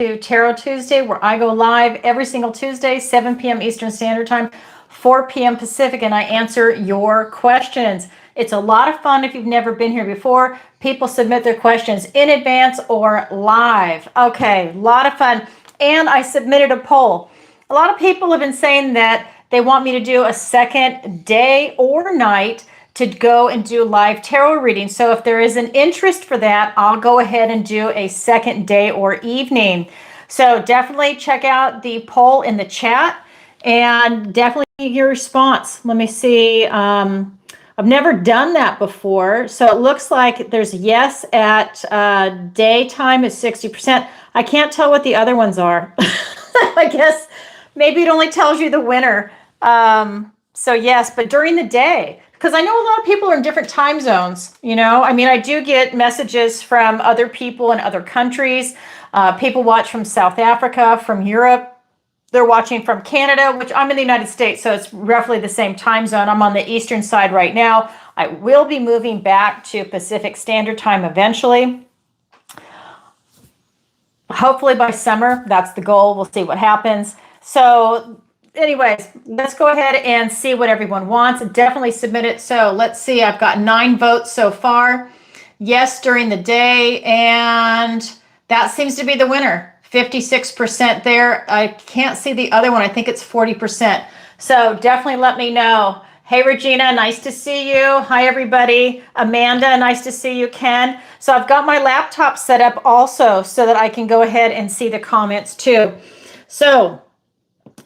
to Tarot Tuesday, where I go live every single Tuesday, 7 p.m. Eastern Standard Time, 4 p.m. Pacific, and I answer your questions. It's a lot of fun if you've never been here before. People submit their questions in advance or live. Okay, a lot of fun. And I submitted a poll. A lot of people have been saying that they want me to do a second day or night to go and do live tarot reading. So if there is an interest for that, I'll go ahead and do a second day or evening. So definitely check out the poll in the chat and definitely your response. Let me see. I've never done that before. So it looks like there's yes at daytime is 60%. I can't tell what the other ones are. I guess maybe it only tells you the winner. So yes, but during the day, because I know a lot of people are in different time zones, you know, I mean, I do get messages from other people in other countries. People watch from South Africa, from Europe. They're watching from Canada, which I'm in the United States, so it's roughly the same time zone. I'm on the Eastern side right now. I will be moving back to Pacific Standard Time eventually. Hopefully by summer, that's the goal. We'll see what happens. So anyways, let's go ahead and see what everyone wants. Definitely submit it. So let's see, I've got 9 votes so far. Yes, during the day, and that seems to be the winner. 56% there. I can't see the other one. I think it's 40%. So definitely let me know. Hey, Regina, nice to see you. Hi, everybody. Amanda, nice to see you. Ken. So I've got my laptop set up also so that I can go ahead and see the comments too. So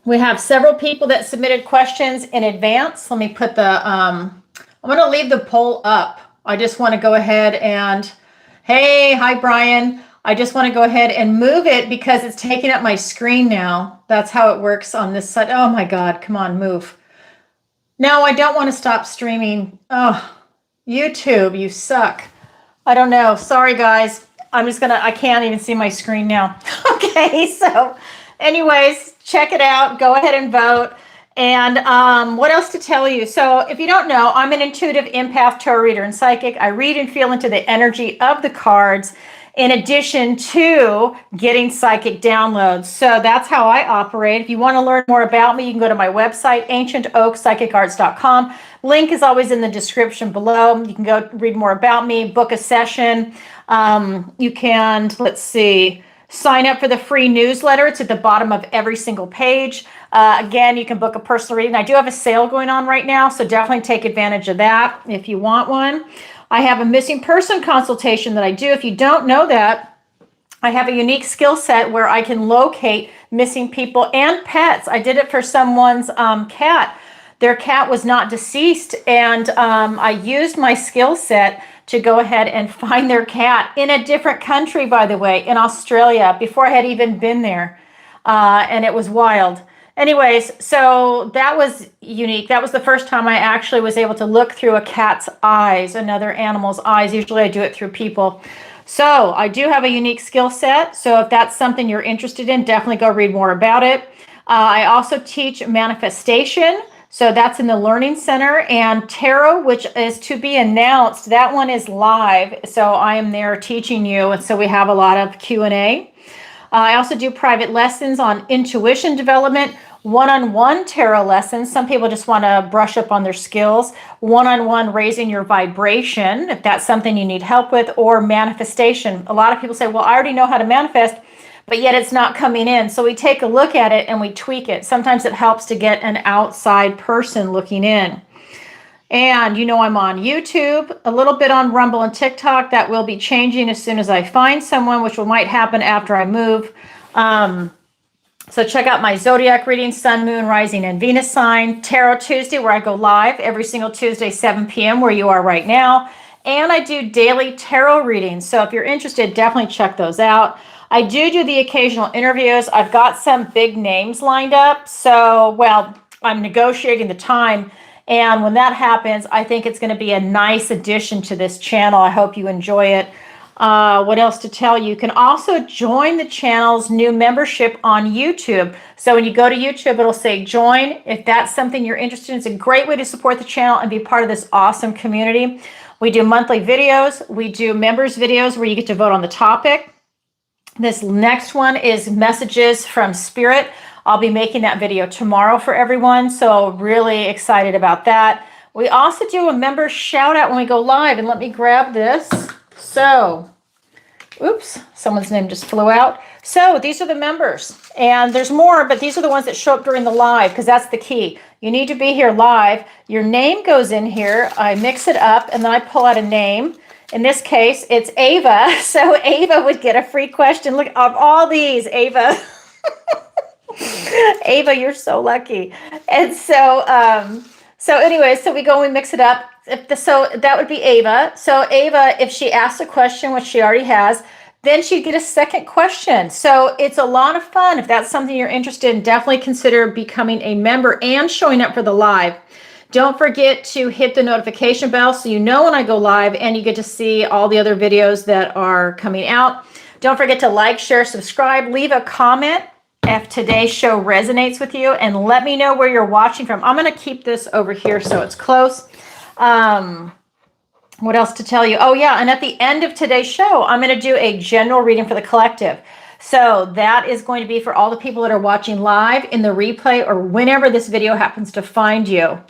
we have several people that submitted questions in advance. Let me put the, I'm going to leave the poll up. I just want to go ahead and, hey, hi, Brian. I just want to go ahead and move it because it's taking up my screen now. That's how it works on this side. Oh my God, come on, move. No, I don't want to stop streaming. Oh, YouTube, you suck. I don't know. Sorry, guys. I can't even see my screen now. Okay, so anyways, check it out. Go ahead and vote. And what else to tell you? So if you don't know, I'm an intuitive empath, tarot reader, and psychic. I read and feel into the energy of the cards, in addition to getting psychic downloads. So that's how I operate. If you want to learn more about me, you can go to my website, ancientoakpsychicarts.com. Link is always in the description below. You can go read more about me, book a session. You can, let's see, sign up for the free newsletter. It's at the bottom of every single page. Again, you can book a personal reading. I do have a sale going on right now, so definitely take advantage of that if you want one. I have a missing person consultation that I do. If you don't know that, I have a unique skill set where I can locate missing people and pets. I did it for someone's cat. Their cat was not deceased, and I used my skill set to go ahead and find their cat in a different country, by the way, in Australia, before I had even been there. And it was wild. Anyways, so that was unique. That was the first time I actually was able to look through a cat's eyes, another animal's eyes. Usually I do it through people. So I do have a unique skill set. So if that's something you're interested in, definitely go read more about it. I also teach manifestation. So that's in the Learning Center, and tarot, which is to be announced. That one is live. So I am there teaching you. And so we have a lot of Q&A. I also do private lessons on intuition development, one-on-one tarot lessons. Some people just want to brush up on their skills. One-on-one raising your vibration, if that's something you need help with, or manifestation. A lot of people say, well, I already know how to manifest, but yet it's not coming in. So we take a look at it and we tweak it. Sometimes it helps to get an outside person looking in. And you know, I'm on YouTube, a little bit on Rumble and TikTok. That will be changing as soon as I find someone, which might happen after I move. So check out my Zodiac reading, Sun, Moon, Rising, and Venus sign. Tarot Tuesday, where I go live every single Tuesday, 7 p.m., where you are right now. And I do daily tarot readings. So if you're interested, definitely check those out. I do the occasional interviews. I've got some big names lined up. So, well, I'm negotiating the time. And when that happens, I think it's going to be a nice addition to this channel. I hope you enjoy it. What else to tell you? You can also join the channel's new membership on YouTube. So when you go to YouTube, it'll say join. If that's something you're interested in, it's a great way to support the channel and be part of this awesome community. We do monthly videos. We do members videos where you get to vote on the topic. This next one is messages from Spirit. I'll be making that video tomorrow for everyone, so really excited about that. We also do a member shout out when we go live, and let me grab this. So, oops, someone's name just flew out. So these are the members, and there's more, but these are the ones that show up during the live, because that's the key. You need to be here live. Your name goes in here. I mix it up, and then I pull out a name. In this case, it's Ava. So Ava would get a free question. Look, of all these, Ava. Ava, you're so lucky. And so, anyway, so we go and we mix it up. So that would be Ava. So Ava, if she asks a question, which she already has, then she'd get a second question. So it's a lot of fun. If that's something you're interested in, definitely consider becoming a member and showing up for the live. Don't forget to hit the notification bell so you know when I go live, and you get to see all the other videos that are coming out. Don't forget to like, share, subscribe, leave a comment if today's show resonates with you, and let me know where you're watching from. I'm going to keep this over here so it's close. What else to tell you? Oh yeah, and at the end of today's show, I'm going to do a general reading for the collective. So that is going to be for all the people that are watching live, in the replay, or whenever this video happens to find you.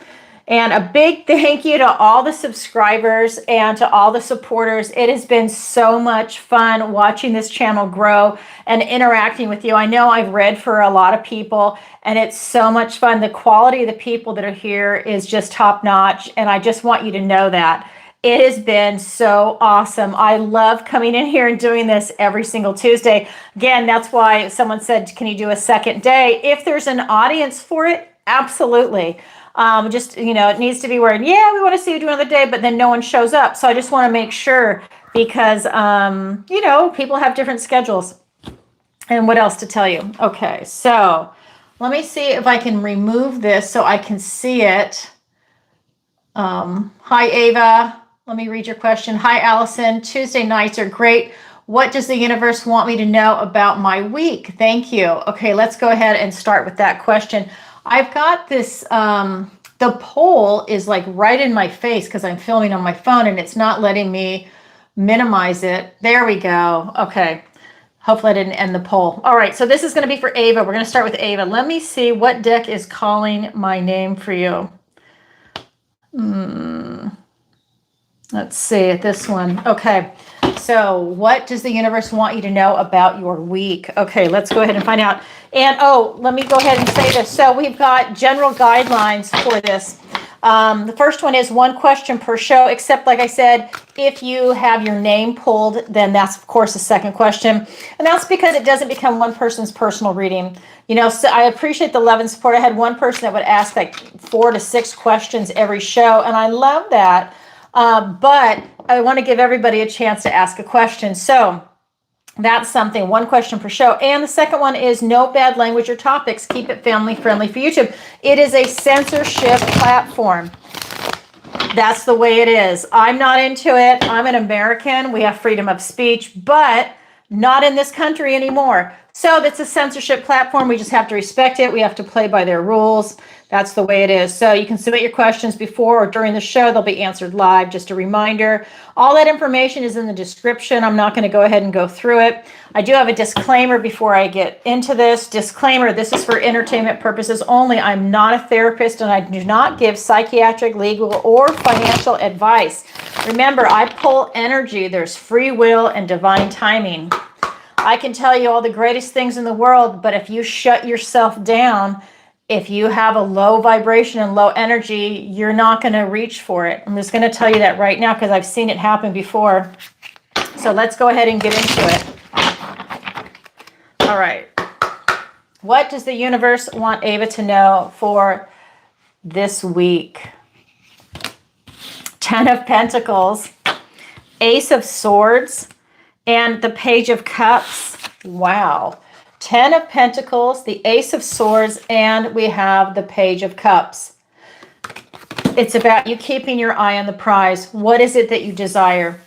And a big thank you to all the subscribers and to all the supporters. It has been so much fun watching this channel grow and interacting with you. I know I've read for a lot of people, and it's so much fun. The quality of the people that are here is just top notch, and I just want you to know that. It has been so awesome. I love coming in here and doing this every single Tuesday. Again, that's why someone said, can you do a second day? If there's an audience for it, absolutely. Just, it needs to be where, yeah, we want to see you do another day, but then no one shows up. So I just want to make sure, because, people have different schedules. And what else to tell you? Okay, so let me see if I can remove this so I can see it. Hi, Ava. Let me read your question. Hi, Alison. Tuesday nights are great. What does the universe want me to know about my week? Thank you. Okay, let's go ahead and start with that question. I've got this, the poll is like right in my face because I'm filming on my phone, and it's not letting me minimize it. There we go. Okay. Hopefully I didn't end the poll. All right, so this is going to be for Ava. We're going to start with Ava. Let me see what deck is calling my name for you. Let's see, this one. Okay, so what does the universe want you to know about your week? Okay, let's go ahead and find out. And let me go ahead and say this. So we've got general guidelines for this. The first one is one question per show, except like I said, if you have your name pulled, then that's of course the second question. And that's because it doesn't become one person's personal reading. So I appreciate the love and support. I had one person that would ask like 4 to 6 questions every show, and I love that. But I want to give everybody a chance to ask a question. So that's something, one question per show. And the second one is no bad language or topics. Keep it family friendly for YouTube. It is a censorship platform. That's the way it is. I'm not into it. I'm an American. We have freedom of speech, but not in this country anymore. So that's a censorship platform. We just have to respect it. We have to play by their rules. That's the way it is. So you can submit your questions before or during the show. They'll be answered live. Just a reminder, all that information is in the description. I'm not going to go ahead and go through it. I do have a disclaimer before I get into this. Disclaimer, this is for entertainment purposes only. I'm not a therapist, and I do not give psychiatric, legal, or financial advice. Remember, I pull energy. There's free will and divine timing. I can tell you all the greatest things in the world, but if you shut yourself down, if you have a low vibration and low energy, you're not going to reach for it. I'm just going to tell you that right now because I've seen it happen before. So let's go ahead and get into it. All right. What does the universe want Ava to know for this week? 10 of Pentacles, Ace of Swords, and the Page of Cups. Wow. 10 of Pentacles, the Ace of Swords, and we have the Page of Cups. It's about you keeping your eye on the prize. What is it that you desire?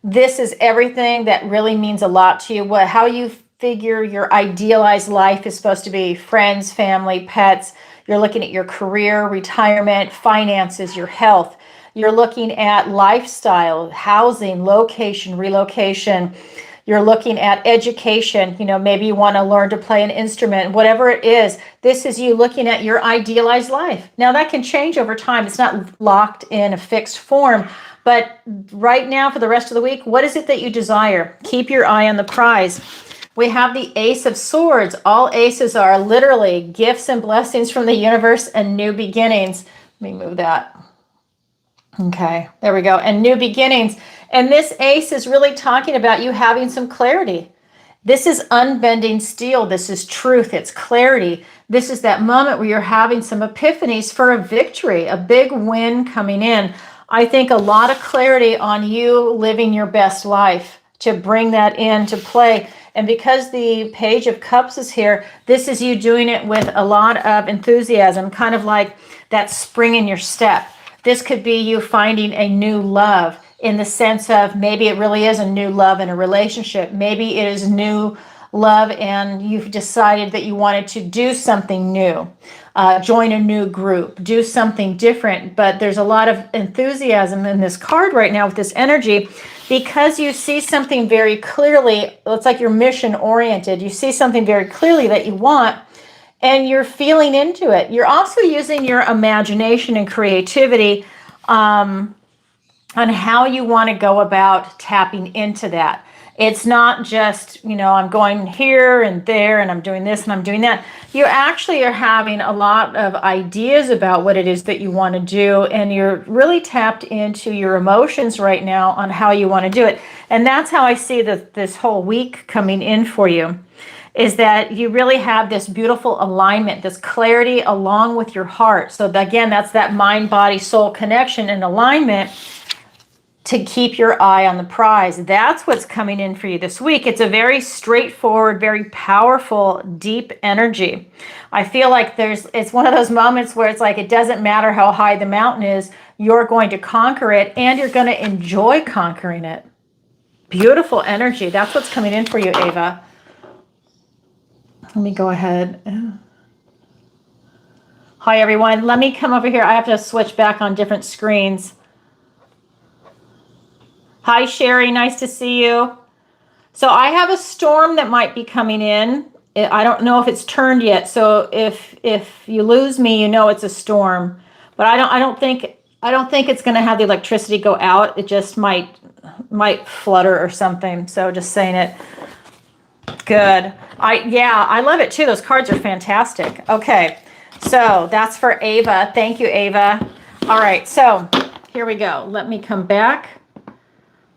This is everything that really means a lot to you. How you figure your idealized life is supposed to be. Friends, family, pets. You're looking at your career, retirement, finances, your health. You're looking at lifestyle, housing, location, relocation. You're looking at education. You know, maybe you want to learn to play an instrument, whatever it is. This is you looking at your idealized life. Now that can change over time. It's not locked in a fixed form. But right now, for the rest of the week, what is it that you desire? Keep your eye on the prize. We have the Ace of Swords. All aces are literally gifts and blessings from the universe and new beginnings. Let me move that. Okay, there we go. And new beginnings. And this ace is really talking about you having some clarity. This is unbending steel. This is truth. It's clarity. This is that moment where you're having some epiphanies for a victory, a big win coming in. I think a lot of clarity on you living your best life to bring that into play. And because the Page of Cups is here, this is you doing it with a lot of enthusiasm, kind of like that spring in your step. This could be you finding a new love in the sense of maybe it really is a new love in a relationship. Maybe it is new love and you've decided that you wanted to do something new, join a new group, do something different. But there's a lot of enthusiasm in this card right now with this energy because you see something very clearly. It's like you're mission oriented. You see something very clearly that you want and you're feeling into it. You're also using your imagination and creativity on how you want to go about tapping into that. It's not just, you know, I'm going here and there and I'm doing this and I'm doing that. You actually are having a lot of ideas about what it is that you want to do, and you're really tapped into your emotions right now on how you want to do it. And that's how I see this whole week coming in for you, is that you really have this beautiful alignment, this clarity along with your heart. So again, that's that mind, body, soul connection and alignment to keep your eye on the prize. That's what's coming in for you this week. It's a very straightforward, very powerful, deep energy. I feel like it's one of those moments where it's like, it doesn't matter how high the mountain is, you're going to conquer it and you're going to enjoy conquering it. Beautiful energy. That's what's coming in for you, Ava. Let me go ahead. Hi, everyone. Let me come over here. I have to switch back on different screens. Hi, Sherry. Nice to see you. So I have a storm that might be coming in. I don't know if it's turned yet. So if you lose me, you know it's a storm. But I don't think it's going to have the electricity go out. It just might flutter or something. So just saying it. Good. I love it too. Those cards are fantastic. Okay. So that's for Ava. Thank you, Ava. All right. So here we go. Let me come back.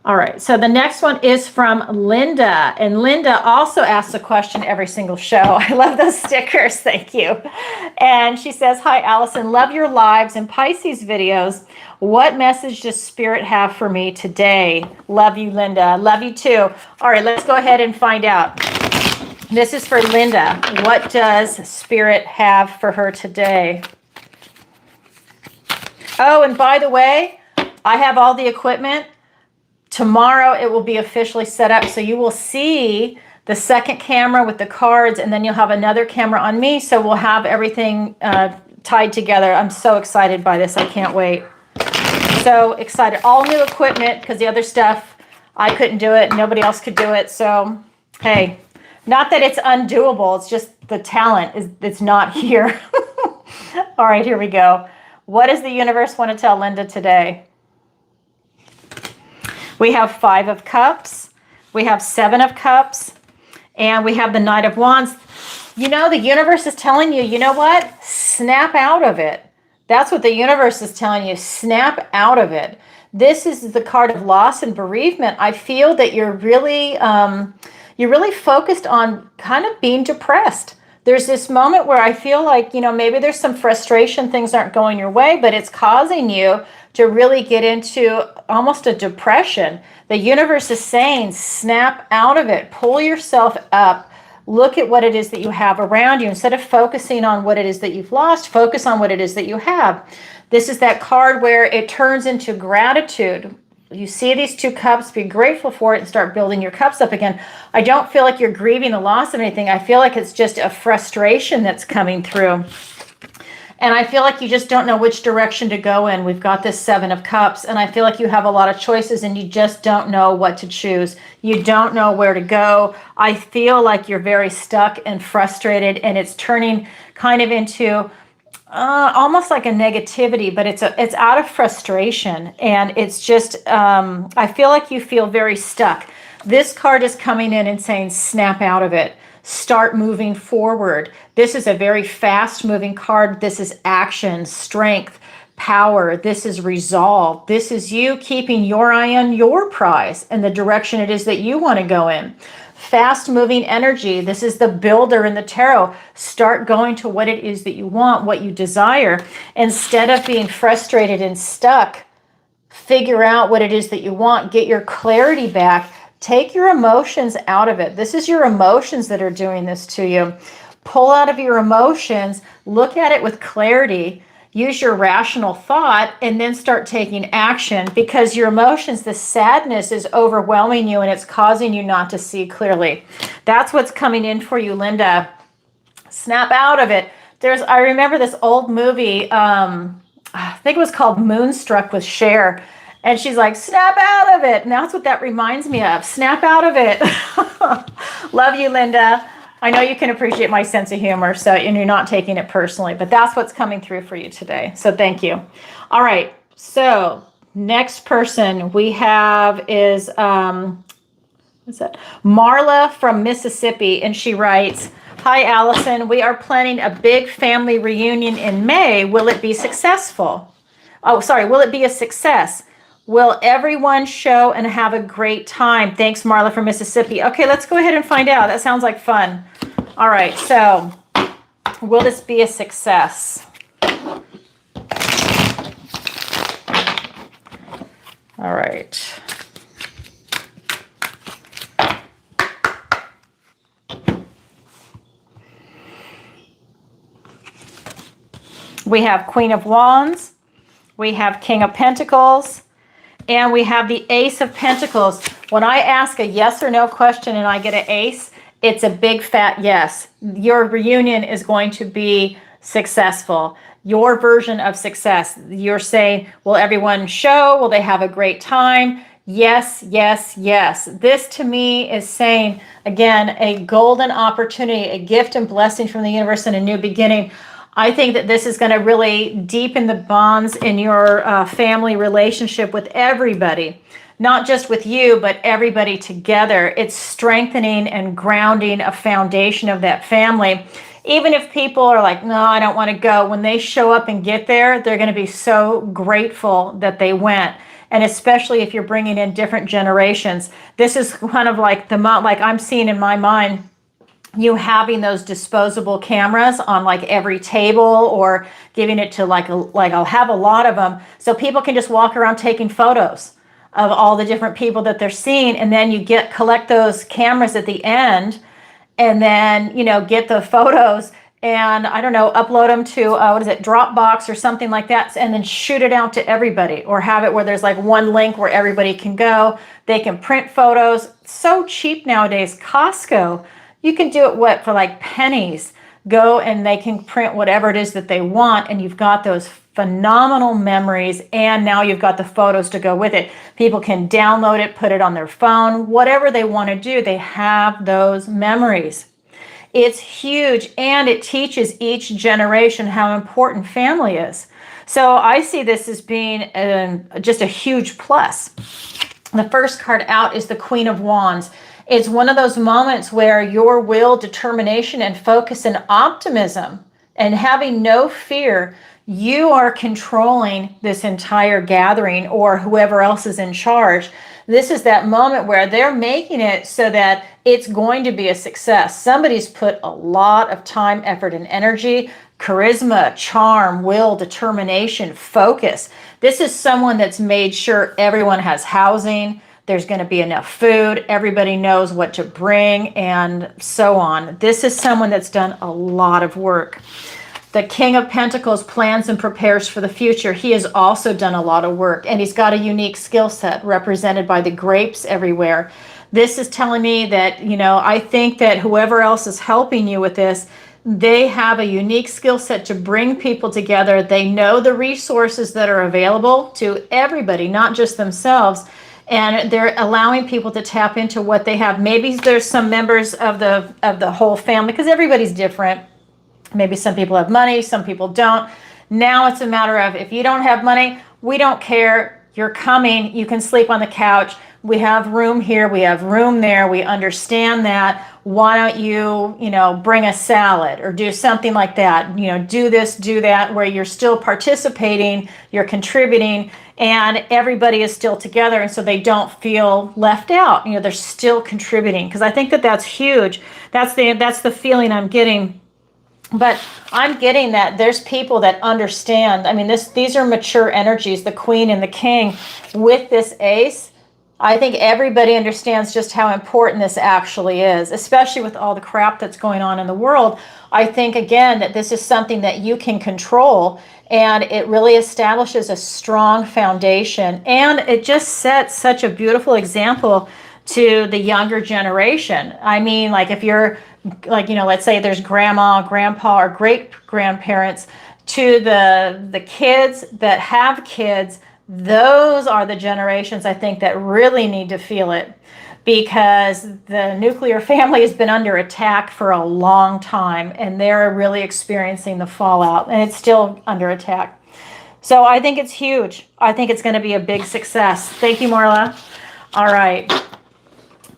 All right, so the next one is from Linda, and Linda also asks a question every single show. I love those stickers, thank you. And she says, hi, Alison, love your lives and Pisces videos. What message does Spirit have for me today? Love you, Linda. Love you too. All right, let's go ahead and find out. This is for Linda. What does Spirit have for her today? Oh, and by the way, I have all the equipment. Tomorrow it will be officially set up, so you will see the second camera with the cards, and then you'll have another camera on me, so we'll have everything tied together. I'm so excited by this. I can't wait. So excited. All new equipment, because the other stuff, I couldn't do it. Nobody else could do it. So, hey, not that it's undoable. It's just the talent it's not here. All right, here we go. What does the universe want to tell Linda today? We have 5 of Cups, we have 7 of Cups, and we have the Knight of Wands. You know, the universe is telling you, you know what? Snap out of it. That's what the universe is telling you. Snap out of it. This is the card of loss and bereavement. I feel that you're really focused on kind of being depressed. There's this moment where I feel like, you know, maybe there's some frustration, things aren't going your way, but it's causing you to really get into almost a depression. The universe is saying, snap out of it, pull yourself up, look at what it is that you have around you. Instead of focusing on what it is that you've lost, focus on what it is that you have. This is that card where it turns into gratitude. You see these 2 cups, be grateful for it and start building your cups up again. I don't feel like you're grieving the loss of anything. I feel like it's just a frustration that's coming through. And I feel like you just don't know which direction to go in. We've got this Seven of Cups, and I feel like you have a lot of choices and you just don't know what to choose. You don't know where to go. I feel like you're very stuck and frustrated, and it's turning kind of into almost like a negativity, but it's out of frustration, and it's just I feel like you feel very stuck. This card is coming in and saying, snap out of it. Start moving forward. This is a very fast moving card. This is action, strength, power. This is resolve. This is you keeping your eye on your prize and the direction it is that you want to go in. Fast moving energy. This is the builder in the tarot. Start going to what it is that you want, what you desire. Instead of being frustrated and stuck, figure out what it is that you want. Get your clarity back. Take your emotions out of it. This is your emotions that are doing this to you. Pull out of your emotions, look at it with clarity, use your rational thought, and then start taking action, because your emotions, the sadness is overwhelming you and it's causing you not to see clearly. That's what's coming in for you, Linda. Snap out of it. I remember this old movie, I think it was called Moonstruck with Cher. And she's like, snap out of it. And that's what that reminds me of. Snap out of it. Love you, Linda. I know you can appreciate my sense of humor, and you're not taking it personally, but that's what's coming through for you today. So thank you. All right. So next person we have is, what's that? Marla from Mississippi. And she writes, hi, Alison. We are planning a big family reunion in May. Will it be successful? Oh, sorry. Will it be a success? Will everyone show and have a great time? Thanks, Marla from Mississippi. Okay, let's go ahead and find out. That sounds like fun. All right, so will this be a success? All right. We have Queen of Wands. We have King of Pentacles. And we have the Ace of Pentacles. When I ask a yes or no question and I get an ace, it's a big fat yes. Your reunion is going to be successful. Your version of success. You're saying, will everyone show? Will they have a great time? Yes, yes, yes. This to me is saying, again, a golden opportunity, a gift and blessing from the universe and a new beginning. I think that this is going to really deepen the bonds in your family relationship with everybody, not just with you, but everybody together. It's strengthening and grounding a foundation of that family. Even if people are like, no, I don't want to go, when they show up and get there, they're going to be so grateful that they went. And especially if you're bringing in different generations, this is kind of like like I'm seeing in my mind, you having those disposable cameras on like every table, or giving it to like I'll have a lot of them so people can just walk around taking photos of all the different people that they're seeing. And then you collect those cameras at the end, and then, get the photos and I don't know, upload them to, Dropbox or something like that, and then shoot it out to everybody, or have it where there's like one link where everybody can go. They can print photos. So cheap nowadays. Costco, you can do it, for like pennies. Go and they can print whatever it is that they want, and you've got those phenomenal memories, and now you've got the photos to go with it. People can download it, put it on their phone, whatever they want to do, they have those memories. It's huge, and it teaches each generation how important family is. So I see this as being just a huge plus. The first card out is the Queen of Wands. It's one of those moments where your will, determination, and focus and optimism and having no fear, you are controlling this entire gathering, or whoever else is in charge. This is that moment where they're making it so that it's going to be a success. Somebody's put a lot of time, effort, and energy, charisma, charm, will, determination, focus. This is someone that's made sure everyone has housing, there's going to be enough food, everybody knows what to bring, and so on. This is someone that's done a lot of work. The King of Pentacles plans and prepares for the future. He has also done a lot of work, and he's got a unique skill set represented by the grapes everywhere. This is telling me that, I think that whoever else is helping you with this, they have a unique skill set to bring people together. They know the resources that are available to everybody, not just themselves. And they're allowing people to tap into what they have. Maybe there's some members of the whole family, because everybody's different. Maybe some people have money, some people don't. Now it's a matter of, if you don't have money, we don't care. You're coming. You can sleep on the couch. We have room here. We have room there. We understand that. Why don't you, bring a salad or do something like that? Do this, do that, where you're still participating, you're contributing, and everybody is still together, and so they don't feel left out. They're still contributing, because I think that that's huge. That's the feeling I'm getting. But I'm getting that there's people that understand. I mean, these are mature energies, the Queen and the King. With this Ace, I think everybody understands just how important this actually is, especially with all the crap that's going on in the world. I think, again, that this is something that you can control, and it really establishes a strong foundation. And it just sets such a beautiful example to the younger generation. I mean, like, if you're, let's say there's grandma, grandpa, or great grandparents, to the kids that have kids, those are the generations, I think, that really need to feel it, because the nuclear family has been under attack for a long time, and they're really experiencing the fallout, and it's still under attack. So I think it's huge. I think it's going to be a big success. Thank you, Marla. All right.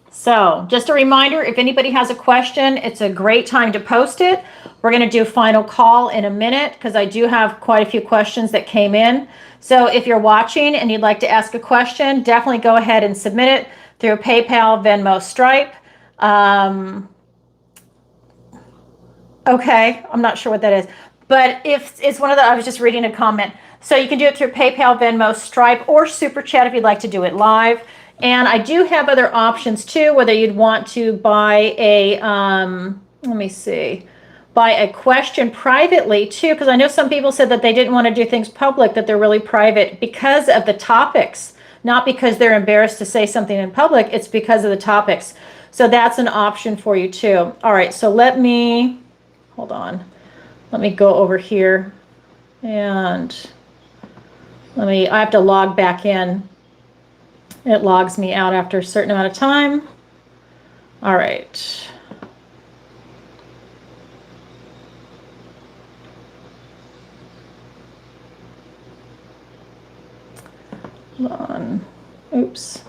So just a reminder, if anybody has a question, it's a great time to post it. We're going to do final call in a minute, because I do have quite a few questions that came in. So if you're watching and you'd like to ask a question, definitely go ahead and submit it through PayPal, Venmo, Stripe. Okay, I'm not sure what that is. But if it's one of the, I was just reading a comment. So you can do it through PayPal, Venmo, Stripe, or SuperChat if you'd like to do it live. And I do have other options too, whether you'd want to buy a, let me see, buy a question privately too, because I know some people said that they didn't want to do things public, that they're really private because of the topics, not because they're embarrassed to say something in public. It's because of the topics. So that's an option for you too. All right, so hold on. Let me go over here, and I have to log back in. It logs me out after a certain amount of time. All right. Hold on. Oops.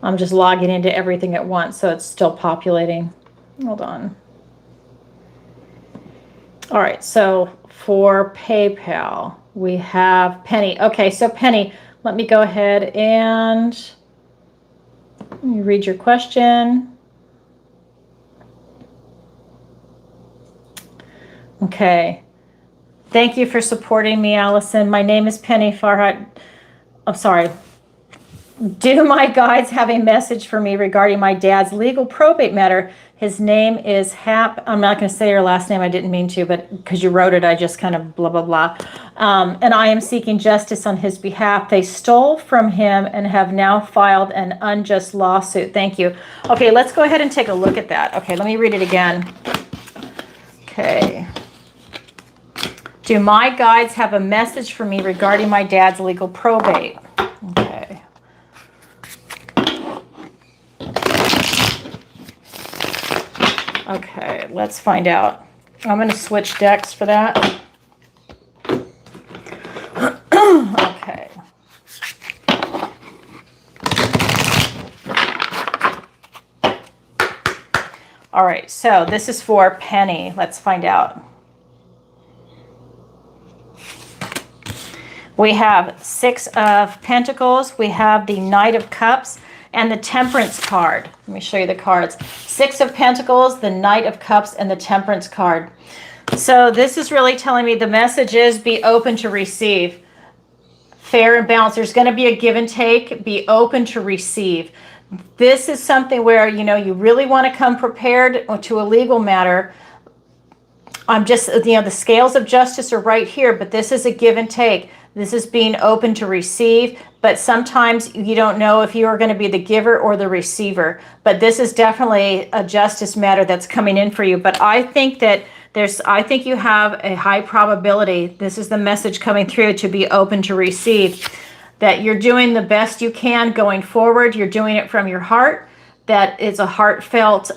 I'm just logging into everything at once, so it's still populating. Hold on. All right, so for PayPal, we have Penny. Okay, so Penny, let me go ahead and let me read your question. Okay. Thank you for supporting me, Allison. My name is Penny Farhat. I'm sorry. Do my guides have a message for me regarding my dad's legal probate matter? His name is Hap. I'm not going to say your last name. I didn't mean to, but because you wrote it, I just kind of blah, blah, blah. And I am seeking justice on his behalf. They stole from him and have now filed an unjust lawsuit. Thank you. Okay, let's go ahead and take a look at that. Okay, let me read it again. Okay. Do my guides have a message for me regarding my dad's legal probate? Okay. Okay, let's find out. I'm going to switch decks for that. Okay. All right, so this is for Penny. Let's find out. We have 6 of Pentacles. We have the Knight of Cups and the Temperance card. Let me show you the cards. 6 of Pentacles, the Knight of Cups, and the Temperance card. So this is really telling me the message is be open to receive. Fair and balanced. There's going to be a give and take. Be open to receive. This is something where, you know, you really want to come prepared to a legal matter. I'm just, the scales of justice are right here, but this is a give and take. This is being open to receive, but sometimes you don't know if you are going to be the giver or the receiver. But this is definitely a justice matter that's coming in for you. But I think that I think you have a high probability, this is the message coming through, to be open to receive, that you're doing the best you can going forward. You're doing it from your heart, that it's a heartfelt,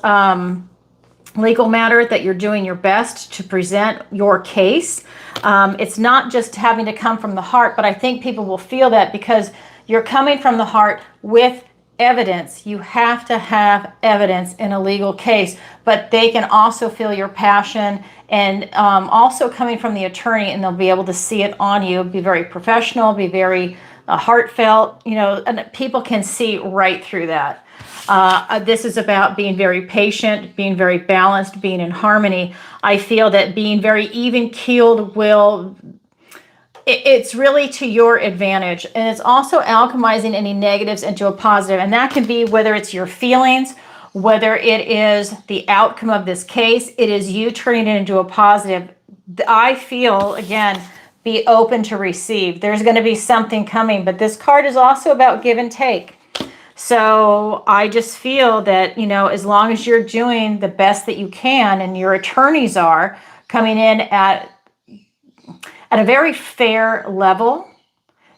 legal matter, that you're doing your best to present your case. It's not just having to come from the heart, but I think people will feel that because you're coming from the heart with evidence. You have to have evidence in a legal case, but they can also feel your passion, and also coming from the attorney, and they'll be able to see it on you. Be very professional, be very heartfelt, and people can see right through that. This is about being very patient, being very balanced, being in harmony. I feel that being very even-keeled it's really to your advantage. And it's also alchemizing any negatives into a positive. And that can be whether it's your feelings, whether it is the outcome of this case, it is you turning it into a positive. I feel, again, be open to receive. There's going to be something coming, but this card is also about give and take. So I just feel that, as long as you're doing the best that you can, and your attorneys are coming in at a very fair level.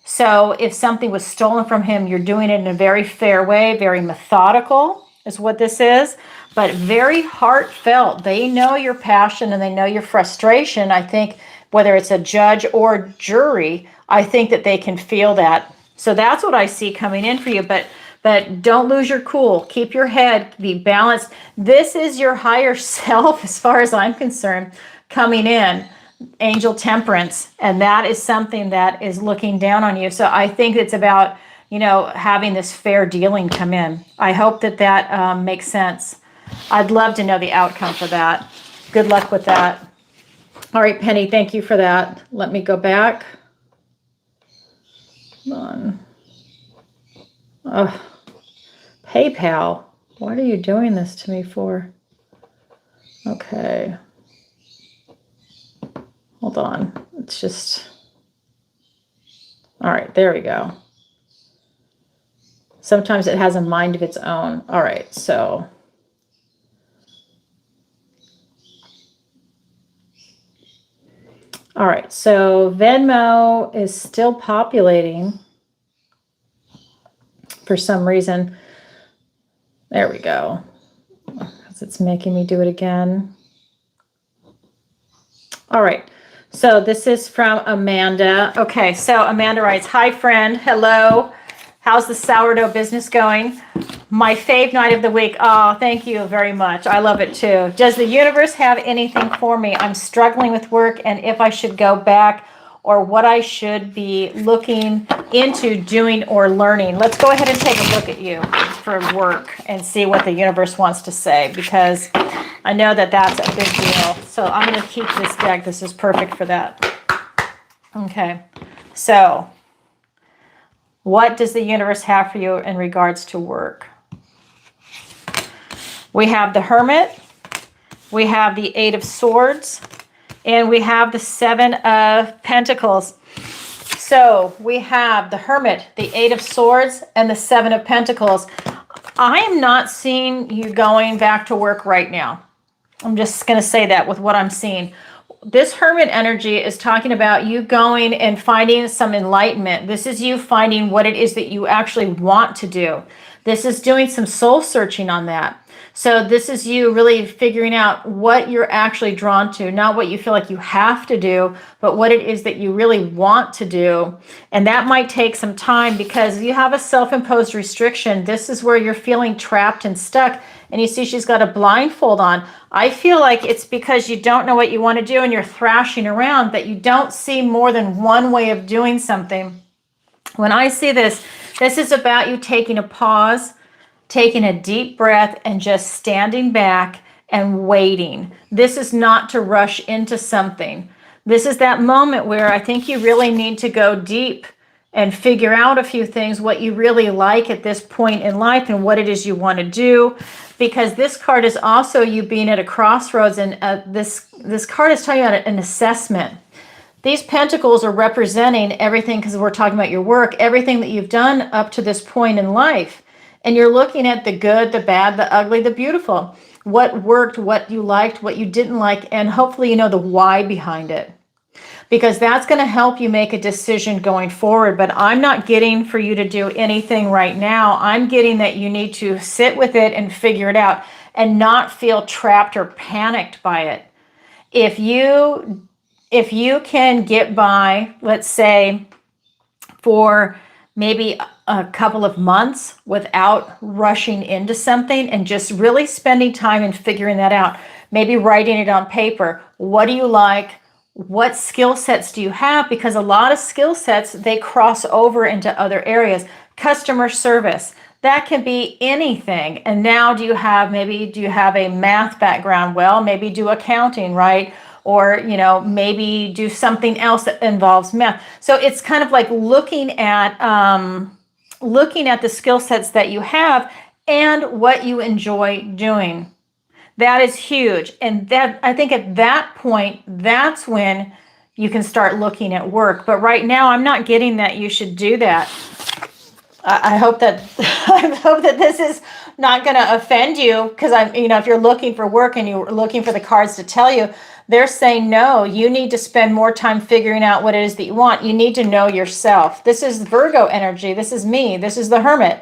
So if something was stolen from him, you're doing it in a very fair way, very methodical is what this is, but very heartfelt. They know your passion and they know your frustration. I think whether it's a judge or jury, I think that they can feel that. So that's what I see coming in for you. But don't lose your cool. Keep your head, be balanced. This is your higher self, as far as I'm concerned, coming in, angel temperance. And that is something that is looking down on you. So I think it's about, having this fair dealing come in. I hope that makes sense. I'd love to know the outcome for that. Good luck with that. All right, Penny, thank you for that. Let me go back. Hold on. Oh. PayPal, what are you doing this to me for? Okay. Hold on. It's just... All right, there we go. Sometimes it has a mind of its own. All right, so... All right, so Venmo is still populating for some reason. There we go. Because it's making me do it again. All right. So this is from Amanda. Okay. So Amanda writes, "Hi, friend. Hello. How's the sourdough business going? My fave night of the week." Oh, thank you very much. I love it too. Does the universe have anything for me? I'm struggling with work, and if I should go back, or what I should be looking into doing or learning. Let's go ahead and take a look at you for work and see what the universe wants to say, because I know that that's a big deal. So I'm going to keep this deck. This is perfect for that. Okay. So what does the universe have for you in regards to work? We have the Hermit. We have the Eight of Swords. And we have the Seven of Pentacles. So we have the Hermit, the Eight of Swords, and the Seven of Pentacles. I am not seeing you going back to work right now. I'm just going to say that with what I'm seeing. This Hermit energy is talking about you going and finding some enlightenment. This is you finding what it is that you actually want to do. This is doing some soul searching on that. So this is you really figuring out what you're actually drawn to, not what you feel like you have to do, but what it is that you really want to do. And that might take some time because you have a self-imposed restriction. This is where you're feeling trapped and stuck. And you see she's got a blindfold on. I feel like it's because you don't know what you want to do and you're thrashing around, that you don't see more than one way of doing something. When I see this, this is about you taking a pause, taking a deep breath, and just standing back and waiting. This is not to rush into something. This is that moment where I think you really need to go deep and figure out a few things, what you really like at this point in life and what it is you want to do. Because this card is also you being at a crossroads, and this card is talking about an assessment. These pentacles are representing everything, because we're talking about your work, everything that you've done up to this point in life. And you're looking at the good, the bad, the ugly, the beautiful. What worked, what you liked, what you didn't like, and hopefully you know the why behind it. Because that's going to help you make a decision going forward. But I'm not getting for you to do anything right now. I'm getting that you need to sit with it and figure it out and not feel trapped or panicked by it. If you can get by, let's say, for maybe a couple of months without rushing into something and just really spending time and figuring that out, maybe writing it on paper. What do you like? What skill sets do you have? Because a lot of skill sets, they cross over into other areas. Customer service, that can be anything. And now do you have a math background? Well, maybe do accounting, right? Or, maybe do something else that involves math. So it's kind of like looking at the skill sets that you have and what you enjoy doing. That is huge. And that, I think at that point, that's when you can start looking at work. But right now, I'm not getting that you should do that. I hope that this is not going to offend you, because if you're looking for work and you're looking for the cards to tell you, they're saying, no, you need to spend more time figuring out what it is that you want. You need to know yourself. This is Virgo energy. This is me. This is the Hermit.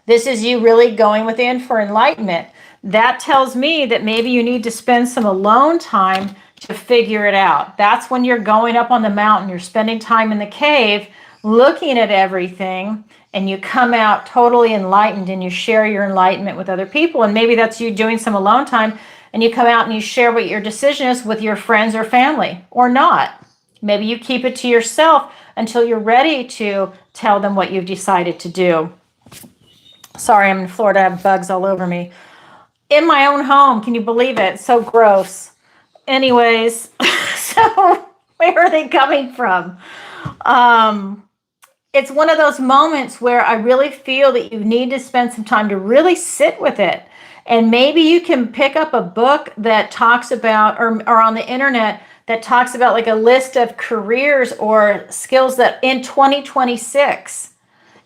This is you really going within for enlightenment. That tells me that maybe you need to spend some alone time to figure it out. That's when you're going up on the mountain, you're spending time in the cave, looking at everything, and you come out totally enlightened and you share your enlightenment with other people. And maybe that's you doing some alone time, and you come out and you share what your decision is with your friends or family, or not. Maybe you keep it to yourself until you're ready to tell them what you've decided to do. Sorry, I'm in Florida, I have bugs all over me. In my own home, can you believe it? So gross. Anyways, so where are they coming from? It's one of those moments where I really feel that you need to spend some time to really sit with it. And maybe you can pick up a book that talks about, or on the internet, that talks about like a list of careers or skills that in 2026,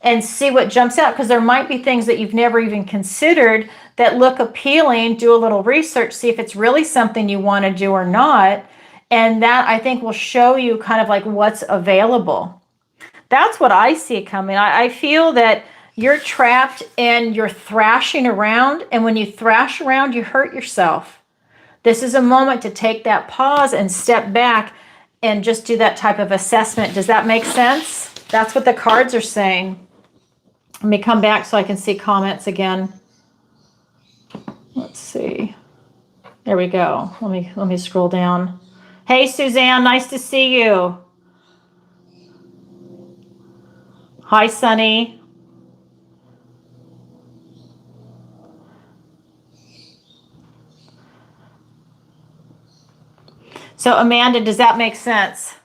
and see what jumps out, because there might be things that you've never even considered that look appealing. Do a little research, see if it's really something you want to do or not. And that, I think, will show you kind of like what's available. That's what I see coming. I feel that you're trapped and you're thrashing around. And when you thrash around, you hurt yourself. This is a moment to take that pause and step back and just do that type of assessment. Does that make sense? That's what the cards are saying. Let me come back so I can see comments again. Let's see. There we go. Let me scroll down. Hey, Suzanne, nice to see you. Hi, Sunny. So, Amanda, does that make sense?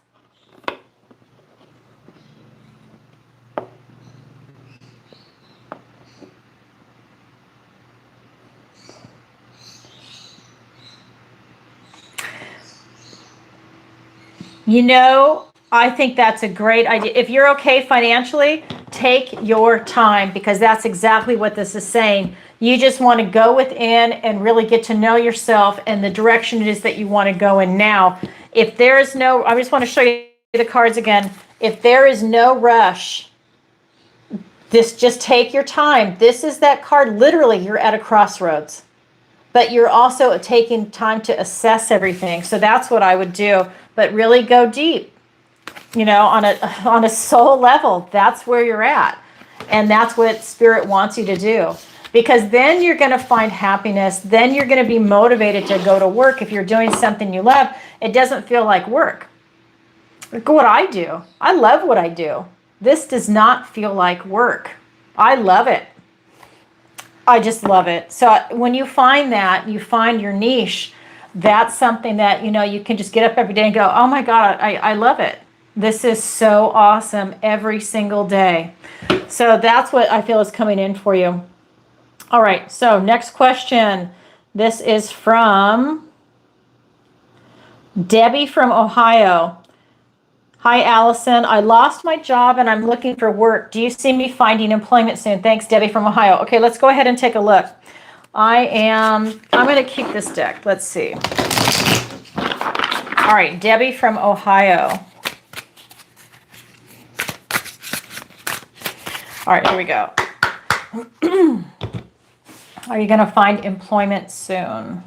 I think that's a great idea. If you're okay financially, take your time, because that's exactly what this is saying. You just want to go within and really get to know yourself and the direction it is that you want to go in now. If there is no, I just want to show you the cards again. If there is no rush, just take your time. This is that card. Literally, you're at a crossroads, but you're also taking time to assess everything. So that's what I would do. But really go deep, on a soul level. That's where you're at. And that's what Spirit wants you to do. Because then you're going to find happiness. Then you're going to be motivated to go to work. If you're doing something you love, it doesn't feel like work. Look at what I do. I love what I do. This does not feel like work. I love it. I just love it. So when you find that, you find your niche, that's something that, you can just get up every day and go, oh my God, I love it. This is so awesome every single day. So that's what I feel is coming in for you. All right, so next question. This is from Debbie from Ohio. Hi, Allison. I lost my job and I'm looking for work. Do you see me finding employment soon? Thanks, Debbie from Ohio. Okay, let's go ahead and take a look. I'm going to keep this deck. Let's see. All right, Debbie from Ohio. All right, here we go. Are you going to find employment soon?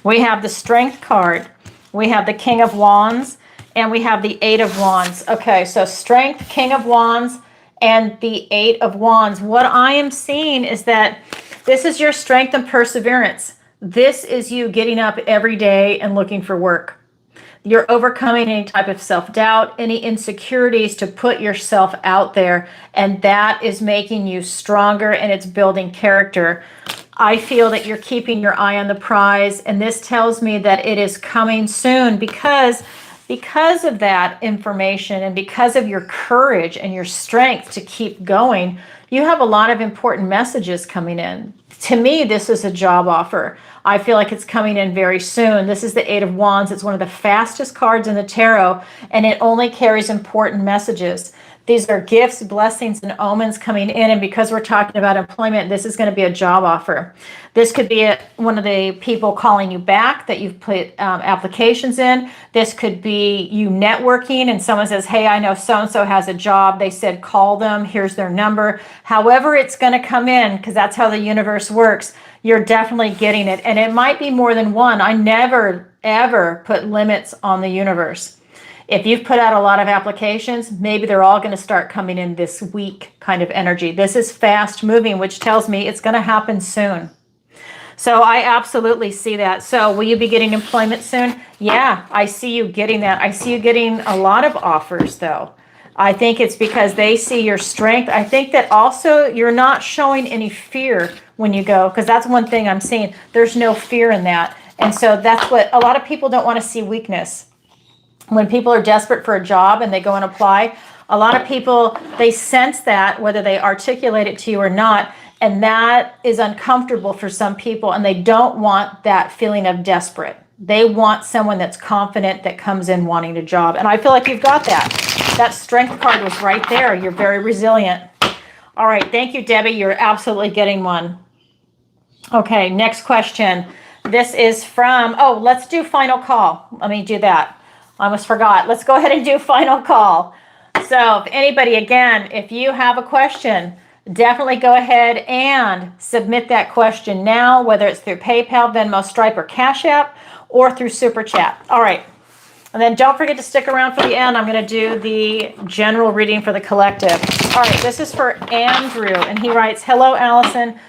We have the Strength card. We have the King of Wands. And we have the Eight of Wands. Okay, so Strength, King of Wands, and the Eight of Wands. What I am seeing is that this is your strength and perseverance. This is you getting up every day and looking for work. You're overcoming any type of self-doubt, any insecurities to put yourself out there, and that is making you stronger and it's building character. I feel that you're keeping your eye on the prize, and this tells me that it is coming soon because of that information and because of your courage and your strength to keep going, you have a lot of important messages coming in. To me, this is a job offer. I feel like it's coming in very soon. This is the Eight of Wands. It's one of the fastest cards in the tarot, and it only carries important messages. These are gifts, blessings, and omens coming in. And because we're talking about employment, this is going to be a job offer. This could be one of the people calling you back that you've put applications in. This could be you networking and someone says, hey, I know so-and-so has a job. They said, call them. Here's their number. However it's going to come in, because that's how the universe works, you're definitely getting it. And it might be more than one. I never, ever put limits on the universe. If you've put out a lot of applications, maybe they're all going to start coming in this week kind of energy. This is fast moving, which tells me it's going to happen soon. So I absolutely see that. So will you be getting employment soon? Yeah, I see you getting that. I see you getting a lot of offers though. I think it's because they see your strength. I think that also you're not showing any fear when you go, because that's one thing I'm seeing. There's no fear in that. And so that's what a lot of people don't want to see, weakness. When people are desperate for a job and they go and apply, a lot of people, they sense that whether they articulate it to you or not, and that is uncomfortable for some people, and they don't want that feeling of desperate. They want someone that's confident that comes in wanting a job, and I feel like you've got that. That Strength card was right there. You're very resilient. All right, thank you, Debbie. You're absolutely getting one. Okay, next question. This is from, oh, let's do final call. Let me do that. I almost forgot. Let's go ahead and do final call. So if anybody, again, if you have a question, definitely go ahead and submit that question now, whether it's through PayPal, Venmo, Stripe, or Cash App, or through SuperChat. All right. And then don't forget to stick around for the end. I'm going to do the general reading for the collective. All right. This is for Andrew, and he writes, hello, Allison.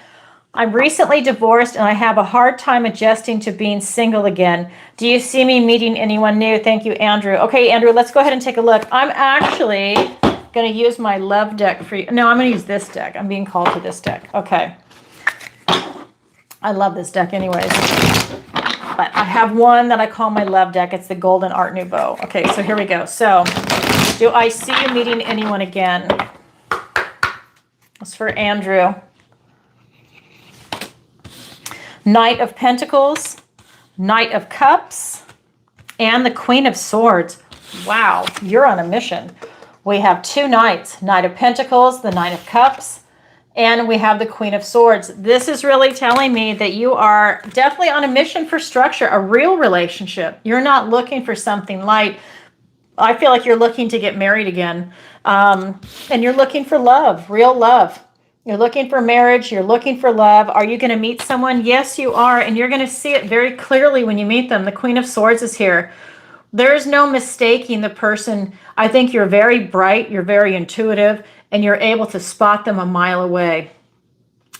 I'm recently divorced and I have a hard time adjusting to being single again. Do you see me meeting anyone new? Thank you, Andrew. Okay, Andrew, let's go ahead and take a look. I'm actually going to use my love deck for you. No, I'm going to use this deck. I'm being called to this deck. Okay. I love this deck anyways. But I have one that I call my love deck. It's the Golden Art Nouveau. Okay, so here we go. So, do I see you meeting anyone again? It's for Andrew. Knight of Pentacles, Knight of Cups, and the Queen of Swords. Wow, you're on a mission. We have two knights, Knight of Pentacles, the Knight of Cups, and we have the Queen of Swords. This is really telling me that you are definitely on a mission for structure, a real relationship. You're not looking for something light. I feel like you're looking to get married again, and you're looking for love, real love. You're looking for marriage. You're looking for love. Are you going to meet someone? Yes, you are. And you're going to see it very clearly when you meet them. The Queen of Swords is here. There's no mistaking the person. I think you're very bright. You're very intuitive. And you're able to spot them a mile away.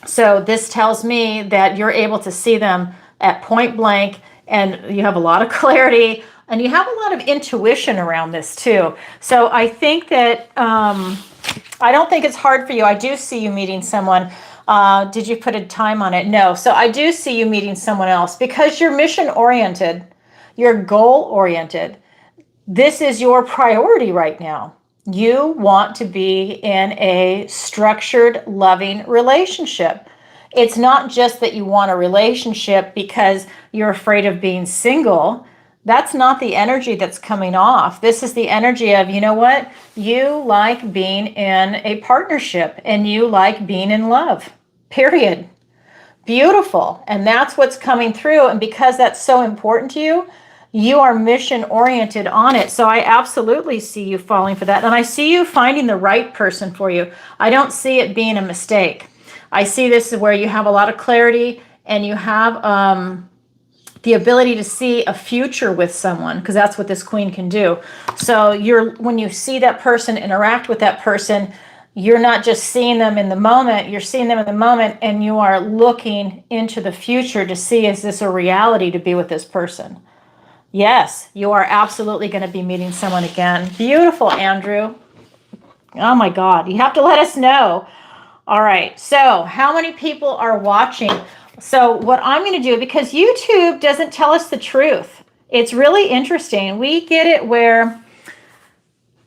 So this tells me that you're able to see them at point blank. And you have a lot of clarity. And you have a lot of intuition around this too. So I think that... I don't think it's hard for you. I do see you meeting someone. Did you put a time on it? No. So I do see you meeting someone else because you're mission oriented. You're goal oriented. this is your priority right now. You want to be in a structured, loving relationship. It's not just that you want a relationship because you're afraid of being single. That's not the energy that's coming off. This is the energy of, you know what? You like being in a partnership and you like being in love, period. Beautiful. And that's what's coming through. And because that's so important to you, you are mission oriented on it. So I absolutely see you falling for that. And I see you finding the right person for you. I don't see it being a mistake. I see this is where you have a lot of clarity and you have the ability to see a future with someone, because that's what this queen can do. So when you see that person, interact with that person, you're not just seeing them in the moment, you're seeing them in the moment and you are looking into the future to see, is this a reality to be with this person? Yes, you are absolutely going to be meeting someone again. Beautiful, Andrew. Oh my God, you have to let us know. All right, so how many people are watching? So what I'm going to do, because YouTube doesn't tell us the truth, it's really interesting. We get it where,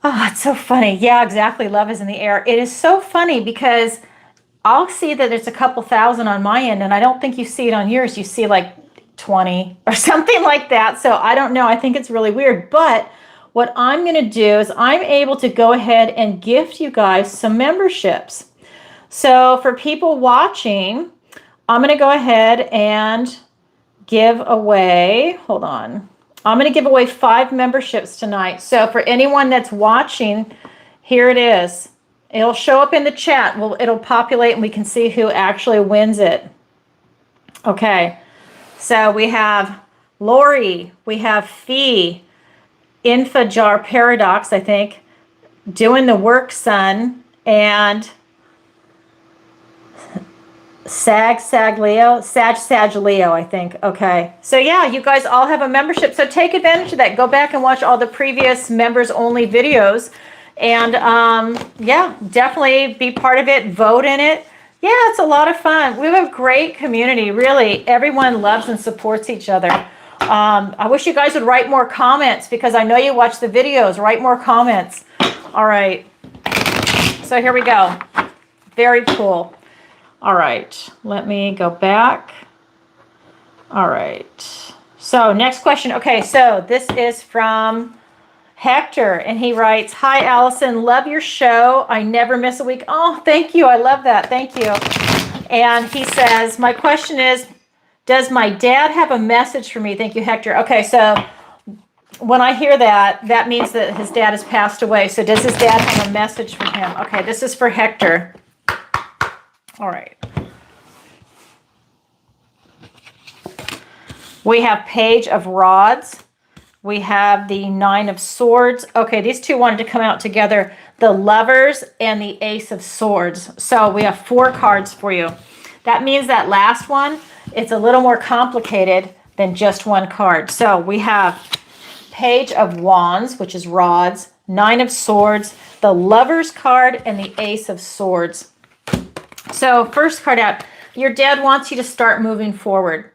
oh, it's so funny. Yeah, exactly. Love is in the air. It is so funny because I'll see that it's a couple thousand on my end, and I don't think you see it on yours. You see like 20 or something like that. So I don't know. I think it's really weird. But what I'm going to do is I'm able to go ahead and gift you guys some memberships. So for people watching, I'm going to go ahead and give away, hold on. I'm going to give away 5 memberships tonight. So for anyone that's watching, here it is. It'll show up in the chat. Well, it'll populate and we can see who actually wins it. Okay. So we have Lori, we have Fee, Infajar Paradox, I think, Doing the Work Son, and Sag Leo, I think. Okay. So yeah, you guys all have a membership. So take advantage of that. Go back and watch all the previous members only videos. And yeah, definitely be part of it. Vote in it. Yeah, it's a lot of fun. We have a great community. Really, everyone loves and supports each other. I wish you guys would write more comments because I know you watch the videos. Write more comments. All right. So here we go. Very cool. All right, let me go back. All right, so next question. Okay, so this is from Hector, and he writes, "Hi, Allison, love your show. I never miss a week." Oh, thank you. I love that. Thank you. And he says, "My question is, does my dad have a message for me?" Thank you, Hector. Okay, so when I hear that, that means that his dad has passed away. So does his dad have a message for him? Okay, this is for Hector. All right. We have Page of Rods. We have the 9 of Swords. Okay, these two wanted to come out together. The Lovers and the Ace of Swords. So we have 4 cards for you. That means that last one, it's a little more complicated than just one card. So we have Page of Wands, which is rods, 9 of Swords, the Lovers card, and the Ace of Swords. So first card out, your dad wants you to start moving forward.